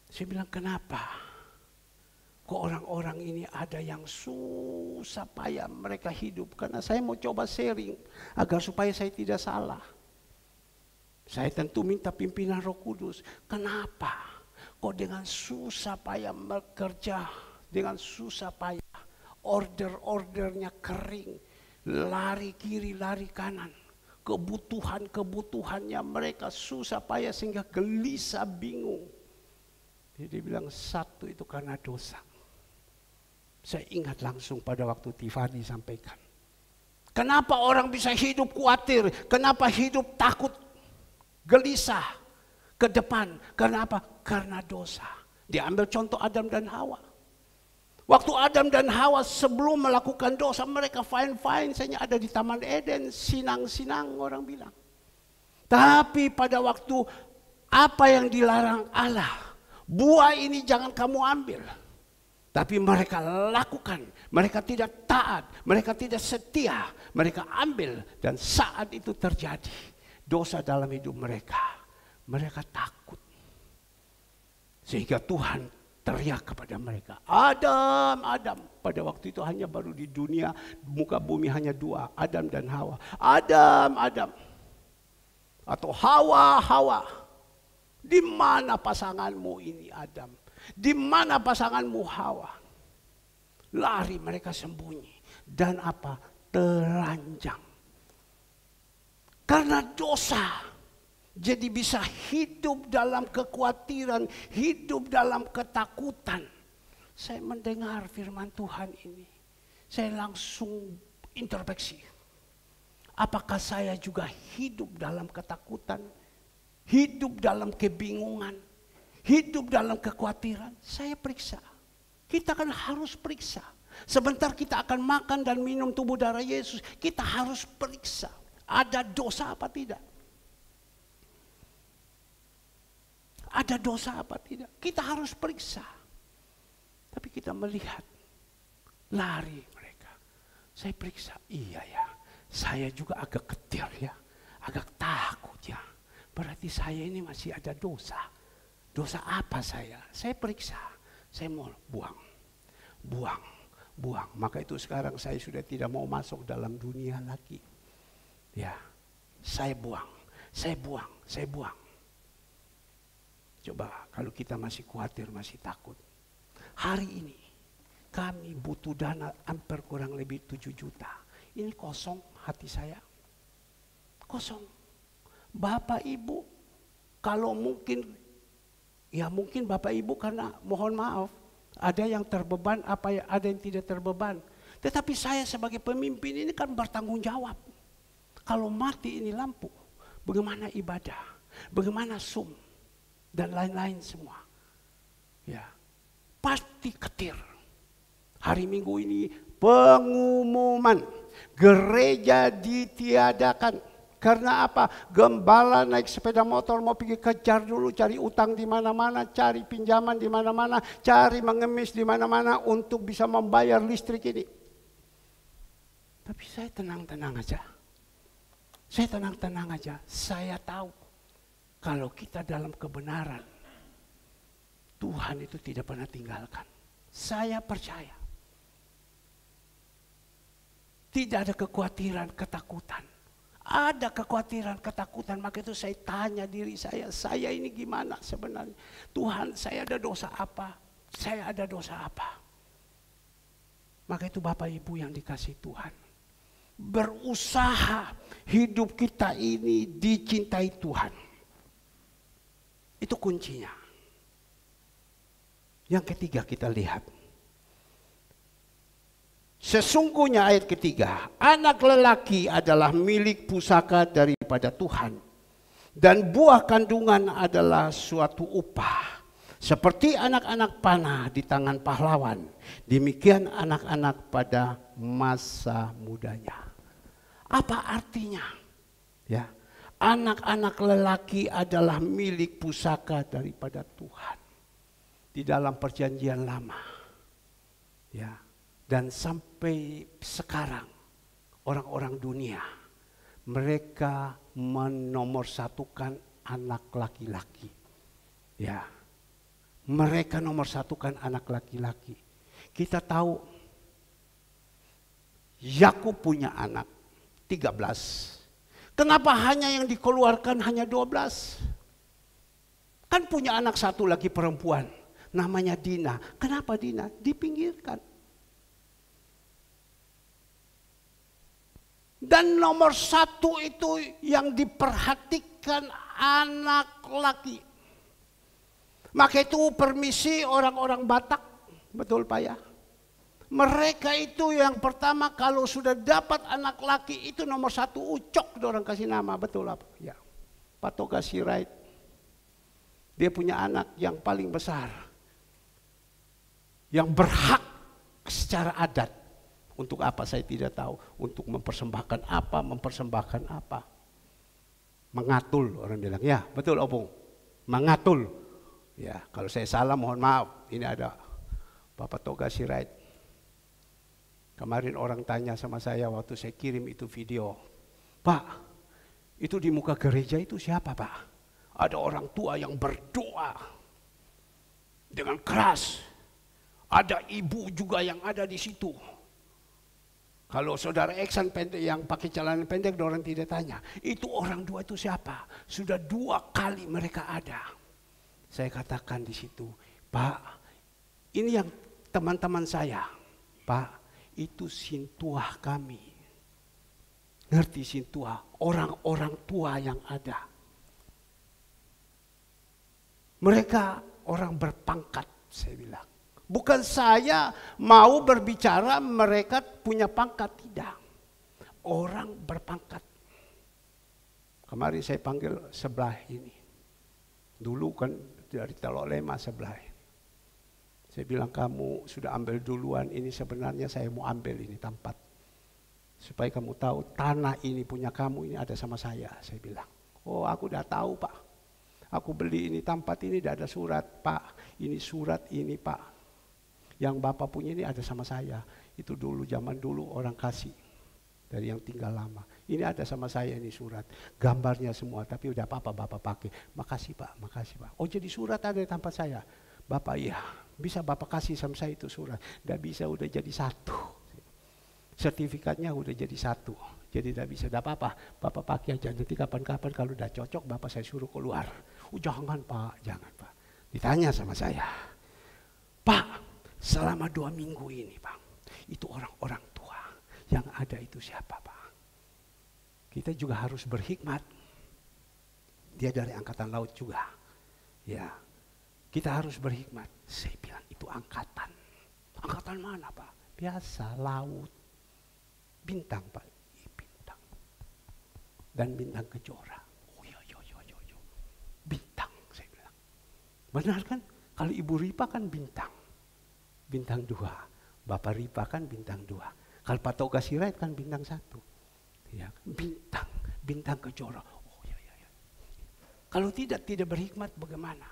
Saya bilang, kenapa? Kok orang-orang ini ada yang susah payah mereka hidup? Karena saya mau coba sharing agar supaya saya tidak salah. Saya tentu minta pimpinan Roh Kudus. Kenapa? Kok dengan susah payah bekerja, dengan susah payah order-ordernya kering, lari kiri, lari kanan. Kebutuhannya mereka susah payah sehingga gelisah, bingung. Jadi dia bilang satu itu karena dosa. Saya ingat langsung pada waktu Tiffany sampaikan. Kenapa orang bisa hidup khawatir? Kenapa hidup takut, gelisah ke depan? Kenapa? Karena dosa. Dia ambil contoh Adam dan Hawa. Waktu Adam dan Hawa sebelum melakukan dosa, mereka fine-fine saja ada di Taman Eden, sinang-sinang orang bilang. Tapi pada waktu apa yang dilarang Allah, buah ini jangan kamu ambil. Tapi mereka lakukan, mereka tidak taat, mereka tidak setia, mereka ambil. Dan saat itu terjadi dosa dalam hidup mereka, mereka takut. Sehingga Tuhan teriak kepada mereka, Adam, Adam. Pada waktu itu hanya baru di dunia, muka bumi hanya dua, Adam dan Hawa. Adam, Adam. Atau Hawa, Hawa. Di mana pasanganmu ini Adam? Di mana pasanganmu Hawa? Lari mereka sembunyi. Dan apa? Telanjang. Karena dosa. Jadi bisa hidup dalam kekhawatiran, hidup dalam ketakutan. Saya mendengar firman Tuhan ini. Saya langsung introspeksi. Apakah saya juga hidup dalam ketakutan? Hidup dalam kebingungan, hidup dalam kekhawatiran. Saya periksa. Kita kan harus periksa. Sebentar kita akan makan dan minum tubuh darah Yesus, kita harus periksa. Ada dosa apa tidak? Ada dosa apa tidak? Kita harus periksa. Tapi kita melihat, lari mereka. Saya periksa, iya ya. Saya juga agak ketir ya, agak takut ya. Berarti saya ini masih ada dosa. Dosa apa saya? Saya periksa. Saya mau buang. buang. Maka itu sekarang saya sudah tidak mau masuk dalam dunia lagi. Ya, saya buang, saya buang, saya buang. Coba kalau kita masih khawatir, masih takut. Hari ini kami butuh dana hampir kurang lebih 7 juta. Ini kosong hati saya. Kosong. Bapak Ibu, kalau mungkin, ya mungkin Bapak Ibu karena mohon maaf, ada yang terbeban, ada yang tidak terbeban. Tetapi saya sebagai pemimpin ini kan bertanggung jawab. Kalau mati ini lampu, bagaimana ibadah, bagaimana sum, dan lain-lain semua. Ya, pasti ketir. Hari Minggu ini pengumuman gereja ditiadakan. Karena apa? Gembala naik sepeda motor mau pergi kejar dulu, cari utang di mana-mana, cari pinjaman di mana-mana, cari mengemis di mana-mana untuk bisa membayar listrik ini. Tapi saya tenang-tenang aja. Saya tenang-tenang aja. Saya tahu kalau kita dalam kebenaran, Tuhan itu tidak pernah tinggalkan. Saya percaya. Tidak ada kekhawatiran, ketakutan. Ada kekhawatiran, ketakutan, maka itu saya tanya diri saya ini gimana sebenarnya? Tuhan, saya ada dosa apa? Saya ada dosa apa? Maka itu Bapak Ibu yang dikasih Tuhan. Berusaha hidup kita ini dicintai Tuhan. Itu kuncinya. Yang ketiga kita lihat. Sesungguhnya ayat ketiga, anak lelaki adalah milik pusaka daripada Tuhan. Dan buah kandungan adalah suatu upah. Seperti anak-anak panah di tangan pahlawan, demikian anak-anak pada masa mudanya. Apa artinya? Ya, anak-anak lelaki adalah milik pusaka daripada Tuhan. Di dalam perjanjian lama. Ya. Dan sampai sekarang orang-orang dunia mereka menomorsatukan anak laki-laki. Ya. Mereka nomorsatukan anak laki-laki. Kita tahu Yakub punya anak 13. Kenapa hanya yang dikeluarkan hanya 12? Kan punya anak satu lagi perempuan namanya Dina. Kenapa Dina? Dipinggirkan. Dan nomor satu itu yang diperhatikan anak laki. Maka itu permisi orang-orang Batak, betul Pak ya? Mereka itu yang pertama kalau sudah dapat anak laki itu nomor satu Ucok orang kasih nama, betul apa? Ya. Pak Toga Sirait. Dia punya anak yang paling besar. Yang berhak secara adat. Untuk apa saya tidak tahu. Untuk mempersembahkan apa. Mengatul orang bilang. Ya betul Opung. Mengatul. Ya kalau saya salah mohon maaf. Ini ada Bapak Toga Sirait. Kemarin orang tanya sama saya waktu saya kirim itu video. Pak itu di muka gereja itu siapa Pak? Ada orang tua yang berdoa. Dengan keras. Ada ibu juga yang ada di situ. Kalau saudara Eksan pendek yang pakai celana pendek, orang tidak tanya. Itu orang dua itu siapa? Sudah 2 kali mereka ada. Saya katakan di situ, Pak, ini yang teman-teman saya. Pak, itu sintuah kami. Ngerti sintuah? Orang-orang tua yang ada. Mereka orang berpangkat, saya bilang. Bukan saya mau berbicara mereka punya pangkat, tidak. Orang berpangkat. Kemarin saya panggil sebelah ini. Dulu kan dari Telok Lema sebelah ini. Saya bilang kamu sudah ambil duluan, ini sebenarnya saya mau ambil ini tempat. Supaya kamu tahu tanah ini punya kamu, ini ada sama saya bilang. Oh aku udah tahu Pak. Aku beli ini tempat ini tidak ada surat Pak. Ini surat ini Pak. Yang Bapak punya ini ada sama saya. Itu dulu zaman dulu orang kasih. Dari yang tinggal lama. Ini ada sama saya ini surat. Gambarnya semua. Tapi udah apa-apa Bapak pakai. Makasih Pak, makasih Pak. Oh jadi surat ada di tempat saya. Bapak iya, bisa Bapak kasih sama saya itu surat. Tidak bisa, udah jadi satu. Sertifikatnya udah jadi satu. Jadi tidak bisa, tidak apa-apa. Bapak pakai aja, nanti kapan-kapan kalau udah cocok Bapak saya suruh keluar. Jangan Pak, jangan Pak. Ditanya sama saya, Pak, selama 2 minggu ini Bang, itu orang-orang tua yang ada itu siapa Pak? Kita juga harus berhikmat. Dia dari angkatan laut juga. Ya, kita harus berhikmat. Saya bilang itu angkatan. Angkatan mana Pak? Biasa, laut. Bintang Pak, bintang. Dan bintang kejora. Oh iya. Bintang, saya bilang. Benar kan? Kalau Ibu Ripa kan bintang. Bintang 2. Bapak Ripa kan bintang 2. Kalau Pak Toga Sirait kan bintang 1. Ya, bintang kejora. Oh iya. Kalau tidak berhikmat bagaimana?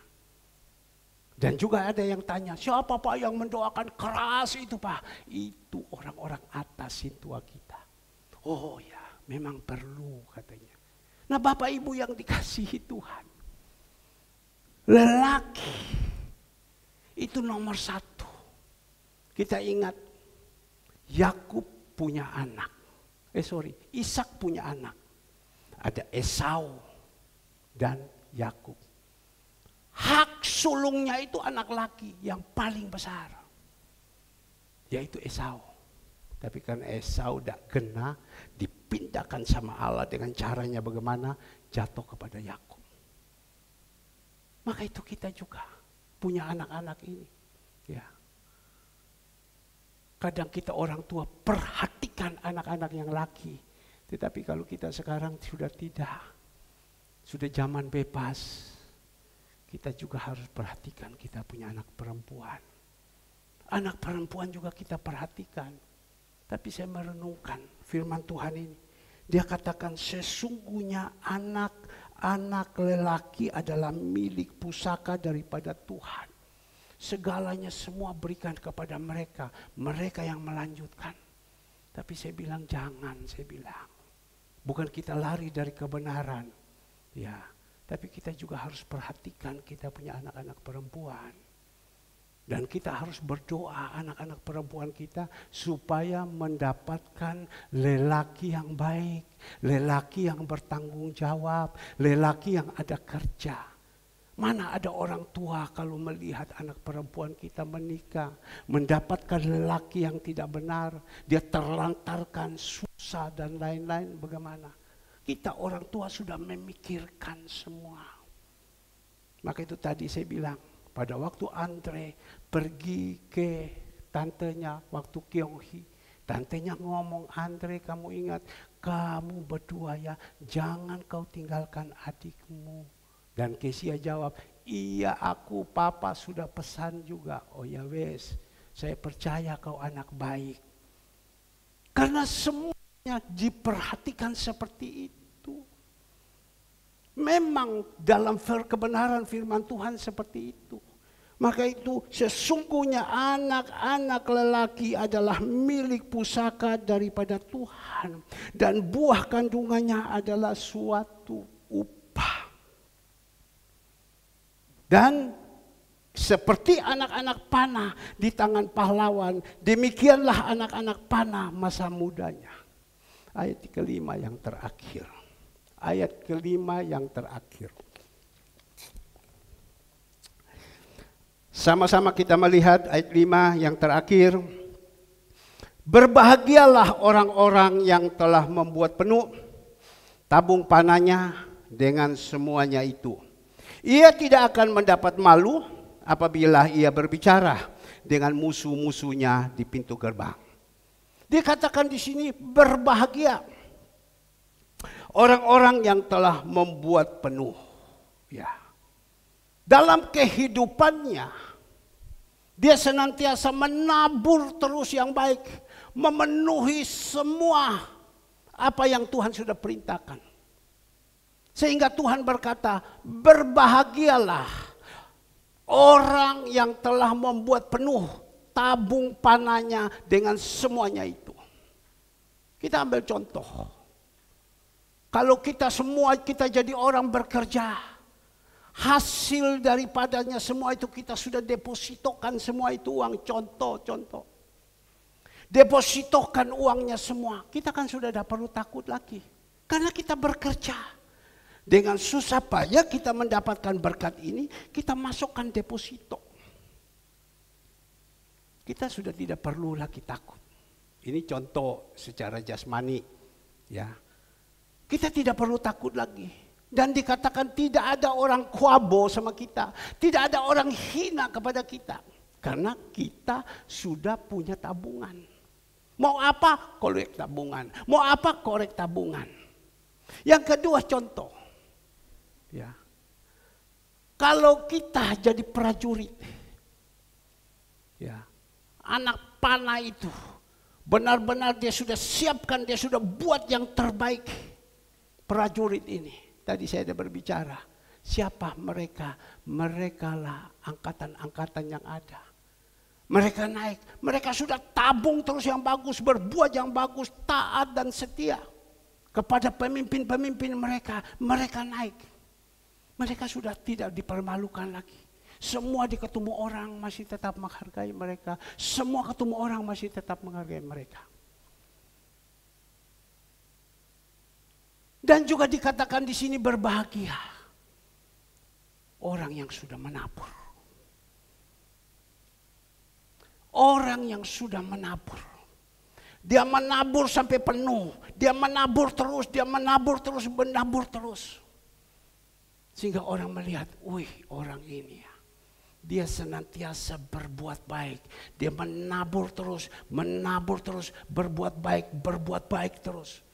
Dan juga ada yang tanya, siapa Pak yang mendoakan keras itu Pak? Itu orang-orang atasin tua kita. Oh ya, memang perlu katanya. Nah Bapak Ibu yang dikasihi Tuhan, lelaki itu nomor 1. Kita ingat, Yakub punya anak. Ishak punya anak. Ada Esau dan Yakub. Hak sulungnya itu anak laki yang paling besar, yaitu Esau. Tapi kan Esau tidak kena, dipindahkan sama Allah dengan caranya bagaimana, jatuh kepada Yakub. Maka itu kita juga punya anak-anak ini. Ya. Kadang kita orang tua perhatikan anak-anak yang laki, tetapi kalau kita sekarang sudah tidak, sudah zaman bebas. Kita juga harus perhatikan kita punya anak perempuan. Anak perempuan juga kita perhatikan. Tapi saya merenungkan firman Tuhan ini. Dia katakan sesungguhnya anak-anak lelaki adalah milik pusaka daripada Tuhan. Segalanya semua berikan kepada mereka. Mereka yang melanjutkan. Tapi saya bilang jangan, saya bilang. Bukan kita lari dari kebenaran. Ya. Tapi kita juga harus perhatikan kita punya anak-anak perempuan. Dan kita harus berdoa anak-anak perempuan kita supaya mendapatkan lelaki yang baik. Lelaki yang bertanggung jawab. Lelaki yang ada kerja. Mana ada orang tua kalau melihat anak perempuan kita menikah. Mendapatkan lelaki yang tidak benar. Dia terlantarkan, susah dan lain-lain, bagaimana? Kita orang tua sudah memikirkan semua. Maka itu tadi saya bilang, pada waktu Andre pergi ke tantenya waktu Kyonghi, tantenya ngomong, Andre kamu ingat, kamu berdua ya, jangan kau tinggalkan adikmu. Dan Kesia jawab, iya aku papa sudah pesan juga. Oh ya wes, saya percaya kau anak baik. Karena semuanya diperhatikan seperti itu. Memang dalam kebenaran firman Tuhan seperti itu. Maka itu sesungguhnya anak-anak lelaki adalah milik pusaka daripada Tuhan. Dan buah kandungannya adalah suatu upah. Dan seperti anak-anak panah di tangan pahlawan, demikianlah anak-anak panah masa mudanya. Ayat kelima yang terakhir. Ayat kelima yang terakhir. Sama-sama kita melihat ayat 5 yang terakhir. Berbahagialah orang-orang yang telah membuat penuh tabung panahnya dengan semuanya itu. Ia tidak akan mendapat malu apabila ia berbicara dengan musuh-musuhnya di pintu gerbang. Dikatakan di sini berbahagia orang-orang yang telah membuat penuh. Ya. Dalam kehidupannya, dia senantiasa menabur terus yang baik, memenuhi semua apa yang Tuhan sudah perintahkan. Sehingga Tuhan berkata, berbahagialah orang yang telah membuat penuh tabung panahnya dengan semuanya itu. Kita ambil contoh. Kalau kita semua kita jadi orang bekerja, Hasil daripadanya semua itu kita sudah depositokan semua itu uang. Contoh. Depositokan uangnya semua. Kita kan sudah tidak perlu takut lagi. Karena kita bekerja. Dengan susah payah kita mendapatkan berkat ini, kita masukkan deposito. Kita sudah tidak perlu lagi takut. Ini contoh secara jasmani. Ya. Kita tidak perlu takut lagi. Dan dikatakan tidak ada orang kuabo sama kita. Tidak ada orang hina kepada kita. Karena kita sudah punya tabungan. Mau apa? Korek tabungan. Mau apa? Korek tabungan. Yang kedua contoh. Ya. Kalau kita jadi prajurit. Ya. Anak panah itu. Benar-benar dia sudah siapkan, dia sudah buat yang terbaik. Prajurit ini. Tadi saya ada berbicara, siapa mereka? Mereka lah angkatan-angkatan yang ada. Mereka naik, mereka sudah tabung terus yang bagus, berbuat yang bagus, taat dan setia kepada pemimpin-pemimpin mereka. Mereka naik, mereka sudah tidak dipermalukan lagi. Semua ketemu orang masih tetap menghargai mereka. Semua ketemu orang masih tetap menghargai mereka. Dan juga dikatakan di sini berbahagia orang yang sudah menabur. Orang yang sudah menabur. Dia menabur sampai penuh. Dia menabur terus, menabur terus. Sehingga orang melihat, wih orang ini ya. Dia senantiasa berbuat baik. Dia menabur terus, berbuat baik terus.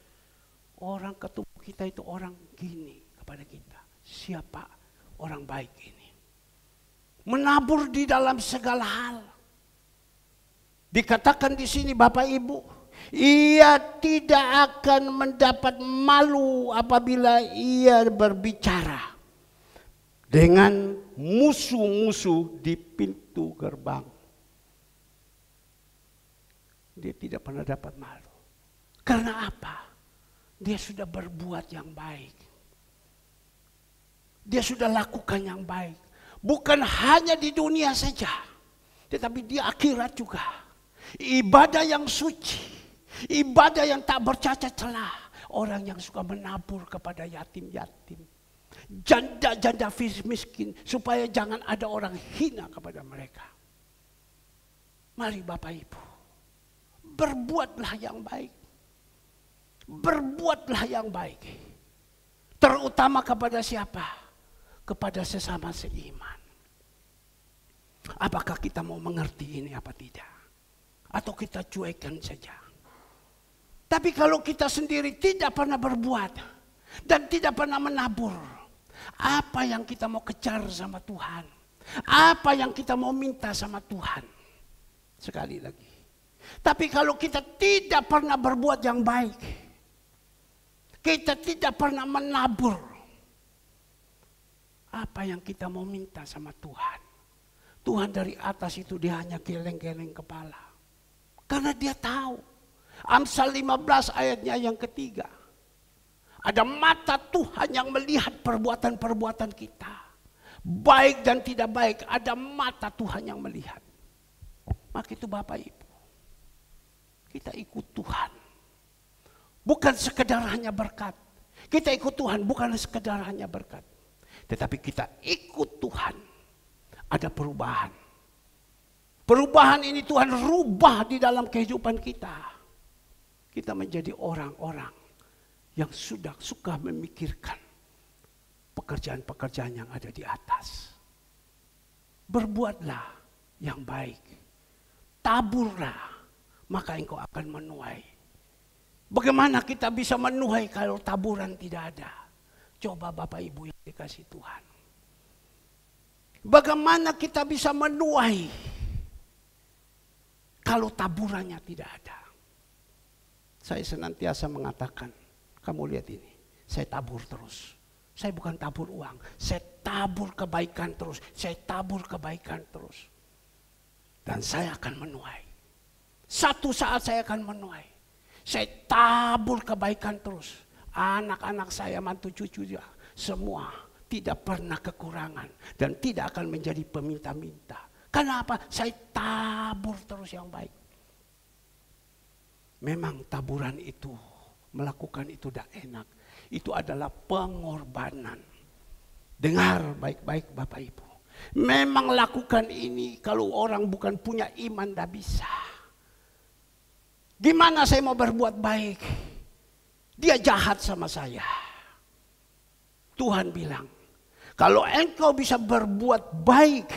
Orang ketemu kita itu orang gini kepada kita. Siapa orang baik ini? Menabur di dalam segala hal. Dikatakan di sini Bapak Ibu, ia tidak akan mendapat malu apabila ia berbicara dengan musuh-musuh di pintu gerbang. Dia tidak pernah dapat malu. Karena apa? Dia sudah berbuat yang baik. Dia sudah lakukan yang baik. Bukan hanya di dunia saja. Tetapi di akhirat juga. Ibadah yang suci. Ibadah yang tak bercacat celah. Orang yang suka menabur kepada yatim-yatim. Janda-janda miskin. Supaya jangan ada orang hina kepada mereka. Mari Bapak Ibu. Berbuatlah yang baik. Berbuatlah yang baik. Terutama kepada siapa? Kepada sesama seiman. Apakah kita mau mengerti ini apa tidak? Atau kita cuekkan saja? Tapi kalau kita sendiri tidak pernah berbuat dan tidak pernah menabur, apa yang kita mau kejar sama Tuhan? Apa yang kita mau minta sama Tuhan? Sekali lagi. Tapi kalau kita tidak pernah berbuat yang baik, kita tidak pernah menabur. Apa yang kita mau minta sama Tuhan? Tuhan dari atas itu dia hanya geleng-geleng kepala. Karena dia tahu. Amsal 15 ayatnya yang ketiga. Ada mata Tuhan yang melihat perbuatan-perbuatan kita. Baik dan tidak baik. Ada mata Tuhan yang melihat. Maka itu Bapak Ibu. Kita ikut Tuhan. Bukan sekedar hanya berkat. Kita ikut Tuhan bukan sekedar hanya berkat. Tetapi kita ikut Tuhan. Ada perubahan. Perubahan ini Tuhan rubah di dalam kehidupan kita. Kita menjadi orang-orang yang sudah suka memikirkan pekerjaan-pekerjaan yang ada di atas. Berbuatlah yang baik. Taburlah, maka engkau akan menuai. Bagaimana kita bisa menuai kalau taburan tidak ada? Coba Bapak Ibu yang dikasih Tuhan. Bagaimana kita bisa menuai kalau taburannya tidak ada? Saya senantiasa mengatakan, kamu lihat ini, saya tabur terus. Saya bukan tabur uang, saya tabur kebaikan terus. Saya tabur kebaikan terus. Dan saya akan menuai. Satu saat saya akan menuai. Saya tabur kebaikan terus. Anak-anak saya, mantu cucu dia, semua tidak pernah kekurangan dan tidak akan menjadi peminta-minta. Karena apa? Saya tabur terus yang baik. Memang taburan itu, melakukan itu tidak enak. Itu adalah pengorbanan. Dengar baik-baik Bapak Ibu. Memang lakukan ini kalau orang bukan punya iman tidak bisa. Gimana saya mau berbuat baik? Dia jahat sama saya. Tuhan bilang, kalau engkau bisa berbuat baik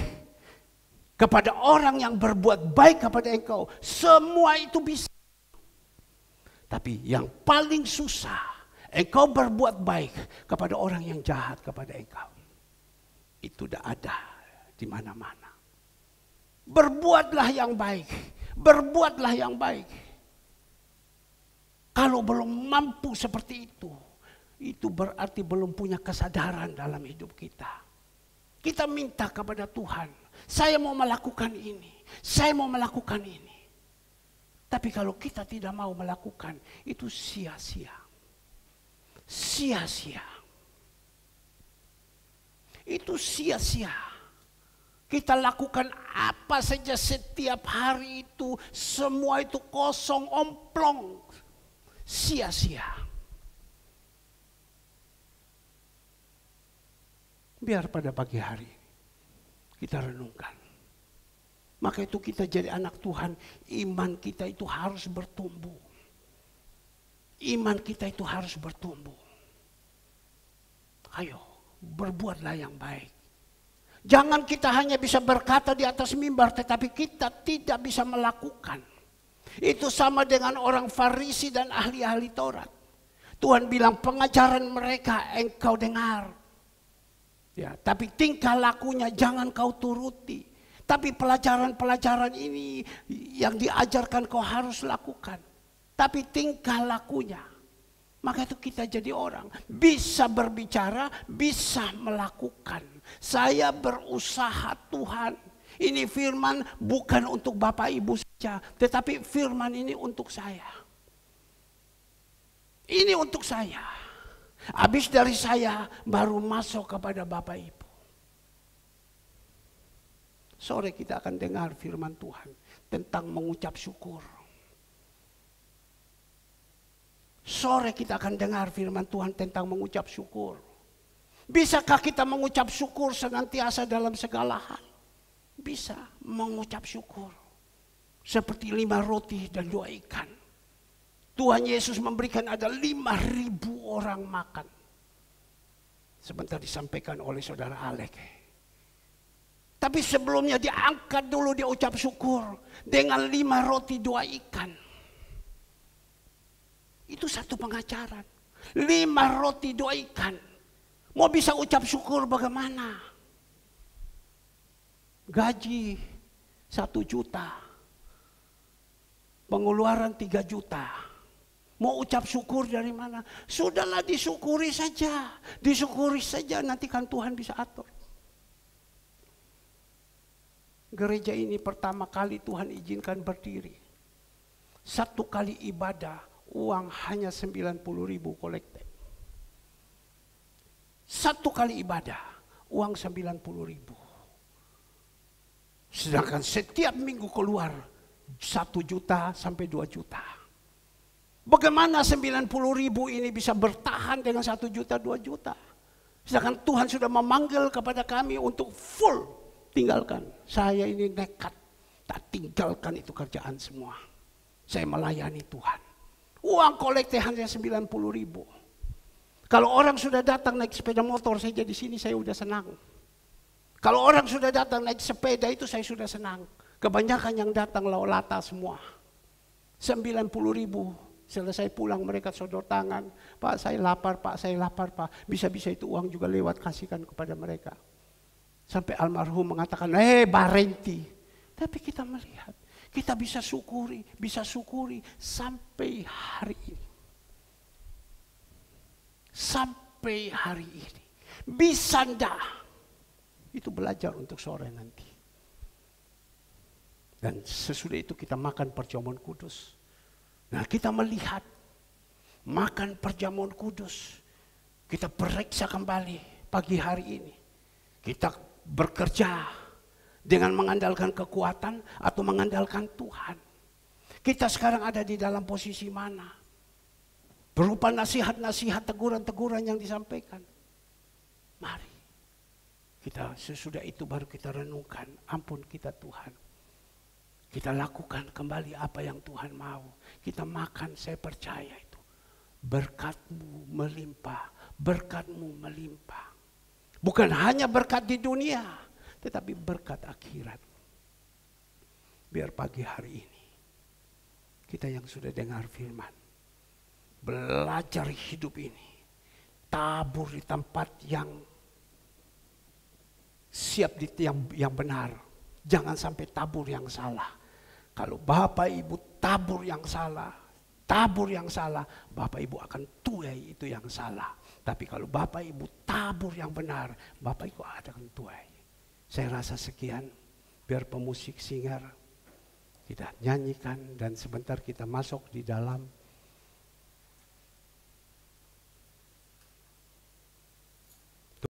kepada orang yang berbuat baik kepada engkau, semua itu bisa. Tapi yang paling susah, engkau berbuat baik kepada orang yang jahat kepada engkau. Itu tidak ada di mana-mana. Berbuatlah yang baik, berbuatlah yang baik. Kalau belum mampu seperti itu berarti belum punya kesadaran dalam hidup kita. Kita minta kepada Tuhan, saya mau melakukan ini, saya mau melakukan ini. Tapi kalau kita tidak mau melakukan, itu sia-sia. Sia-sia. Itu sia-sia. Kita lakukan apa saja setiap hari itu, semua itu kosong, omplong. Sia-sia. Biar pada pagi hari kita renungkan. Maka itu kita jadi anak Tuhan, iman kita itu harus bertumbuh. Iman kita itu harus bertumbuh. Ayo, berbuatlah yang baik. Jangan kita hanya bisa berkata di atas mimbar, tetapi kita tidak bisa melakukan. Itu sama dengan orang Farisi dan ahli-ahli Taurat. Tuhan bilang pengajaran mereka engkau dengar. Ya, tapi tingkah lakunya jangan kau turuti. Tapi pelajaran-pelajaran ini yang diajarkan kau harus lakukan. Tapi tingkah lakunya. Maka itu kita jadi orang. Bisa berbicara, bisa melakukan. Saya berusaha Tuhan. Ini firman bukan untuk Bapak Ibu saja. Tetapi firman ini untuk saya. Ini untuk saya. Habis dari saya baru masuk kepada Bapak Ibu. Sore kita akan dengar firman Tuhan tentang mengucap syukur. Sore kita akan dengar firman Tuhan tentang mengucap syukur. Bisakah kita mengucap syukur senantiasa dalam segala hal? Bisa mengucap syukur. Seperti 5 roti dan 2 ikan. Tuhan Yesus memberikan ada 5.000 orang makan. Sebentar disampaikan oleh saudara Alek. Tapi sebelumnya diangkat dulu dia ucap syukur. Dengan 5 roti 2 ikan. Itu satu pengajaran. 5 roti 2 ikan. Mau bisa ucap syukur bagaimana? Gaji 1 juta. Pengeluaran 3 juta. Mau ucap syukur dari mana? Sudahlah disyukuri saja. Disyukuri saja, nanti kan Tuhan bisa atur. Gereja ini pertama kali Tuhan izinkan berdiri. 1 kali ibadah, uang hanya 90.000 kolektif. 1 kali ibadah, uang 90.000. Sedangkan setiap minggu keluar 1 juta sampai 2 juta. Bagaimana 90.000 ini bisa bertahan dengan 1 juta 2 juta? Sedangkan Tuhan sudah memanggil kepada kami untuk full tinggalkan. Saya ini nekat, tak tinggalkan itu kerjaan semua. Saya melayani Tuhan. Uang kolektif hanya 90.000. Kalau orang sudah datang naik sepeda motor saja di sini saya sudah senang. Kalau orang sudah datang naik sepeda itu saya sudah senang. Kebanyakan yang datang laulata semua. 90.000. Selesai pulang mereka sodor tangan. Pak saya lapar, Pak saya lapar, Pak. Bisa-bisa itu uang juga lewat kasihkan kepada mereka. Sampai almarhum mengatakan, barenti. Tapi kita melihat. Kita bisa syukuri sampai hari ini. Sampai hari ini. Bisa ndak? Itu belajar untuk sore nanti. Dan sesudah itu kita makan perjamuan kudus. Nah kita melihat makan perjamuan kudus. Kita periksa kembali pagi hari ini? Kita bekerja dengan mengandalkan kekuatan atau mengandalkan Tuhan? Kita sekarang ada di dalam posisi mana? Berupa nasihat-nasihat, teguran-teguran yang disampaikan. Mari, kita sesudah itu baru kita renungkan, ampun kita Tuhan. Kita lakukan kembali apa yang Tuhan mau. Kita makan, saya percaya itu. Berkat-Mu melimpah, berkat-Mu melimpah. Bukan hanya berkat di dunia, tetapi berkat akhirat. Biar pagi hari ini, kita yang sudah dengar firman, belajar hidup ini, tabur di tempat yang siap di yang benar. Jangan sampai tabur yang salah. Kalau Bapak Ibu tabur yang salah, Bapak Ibu akan tuai itu yang salah. Tapi kalau Bapak Ibu tabur yang benar, Bapak Ibu akan tuai. Saya rasa sekian, biar pemusik singer kita nyanyikan dan sebentar kita masuk di dalam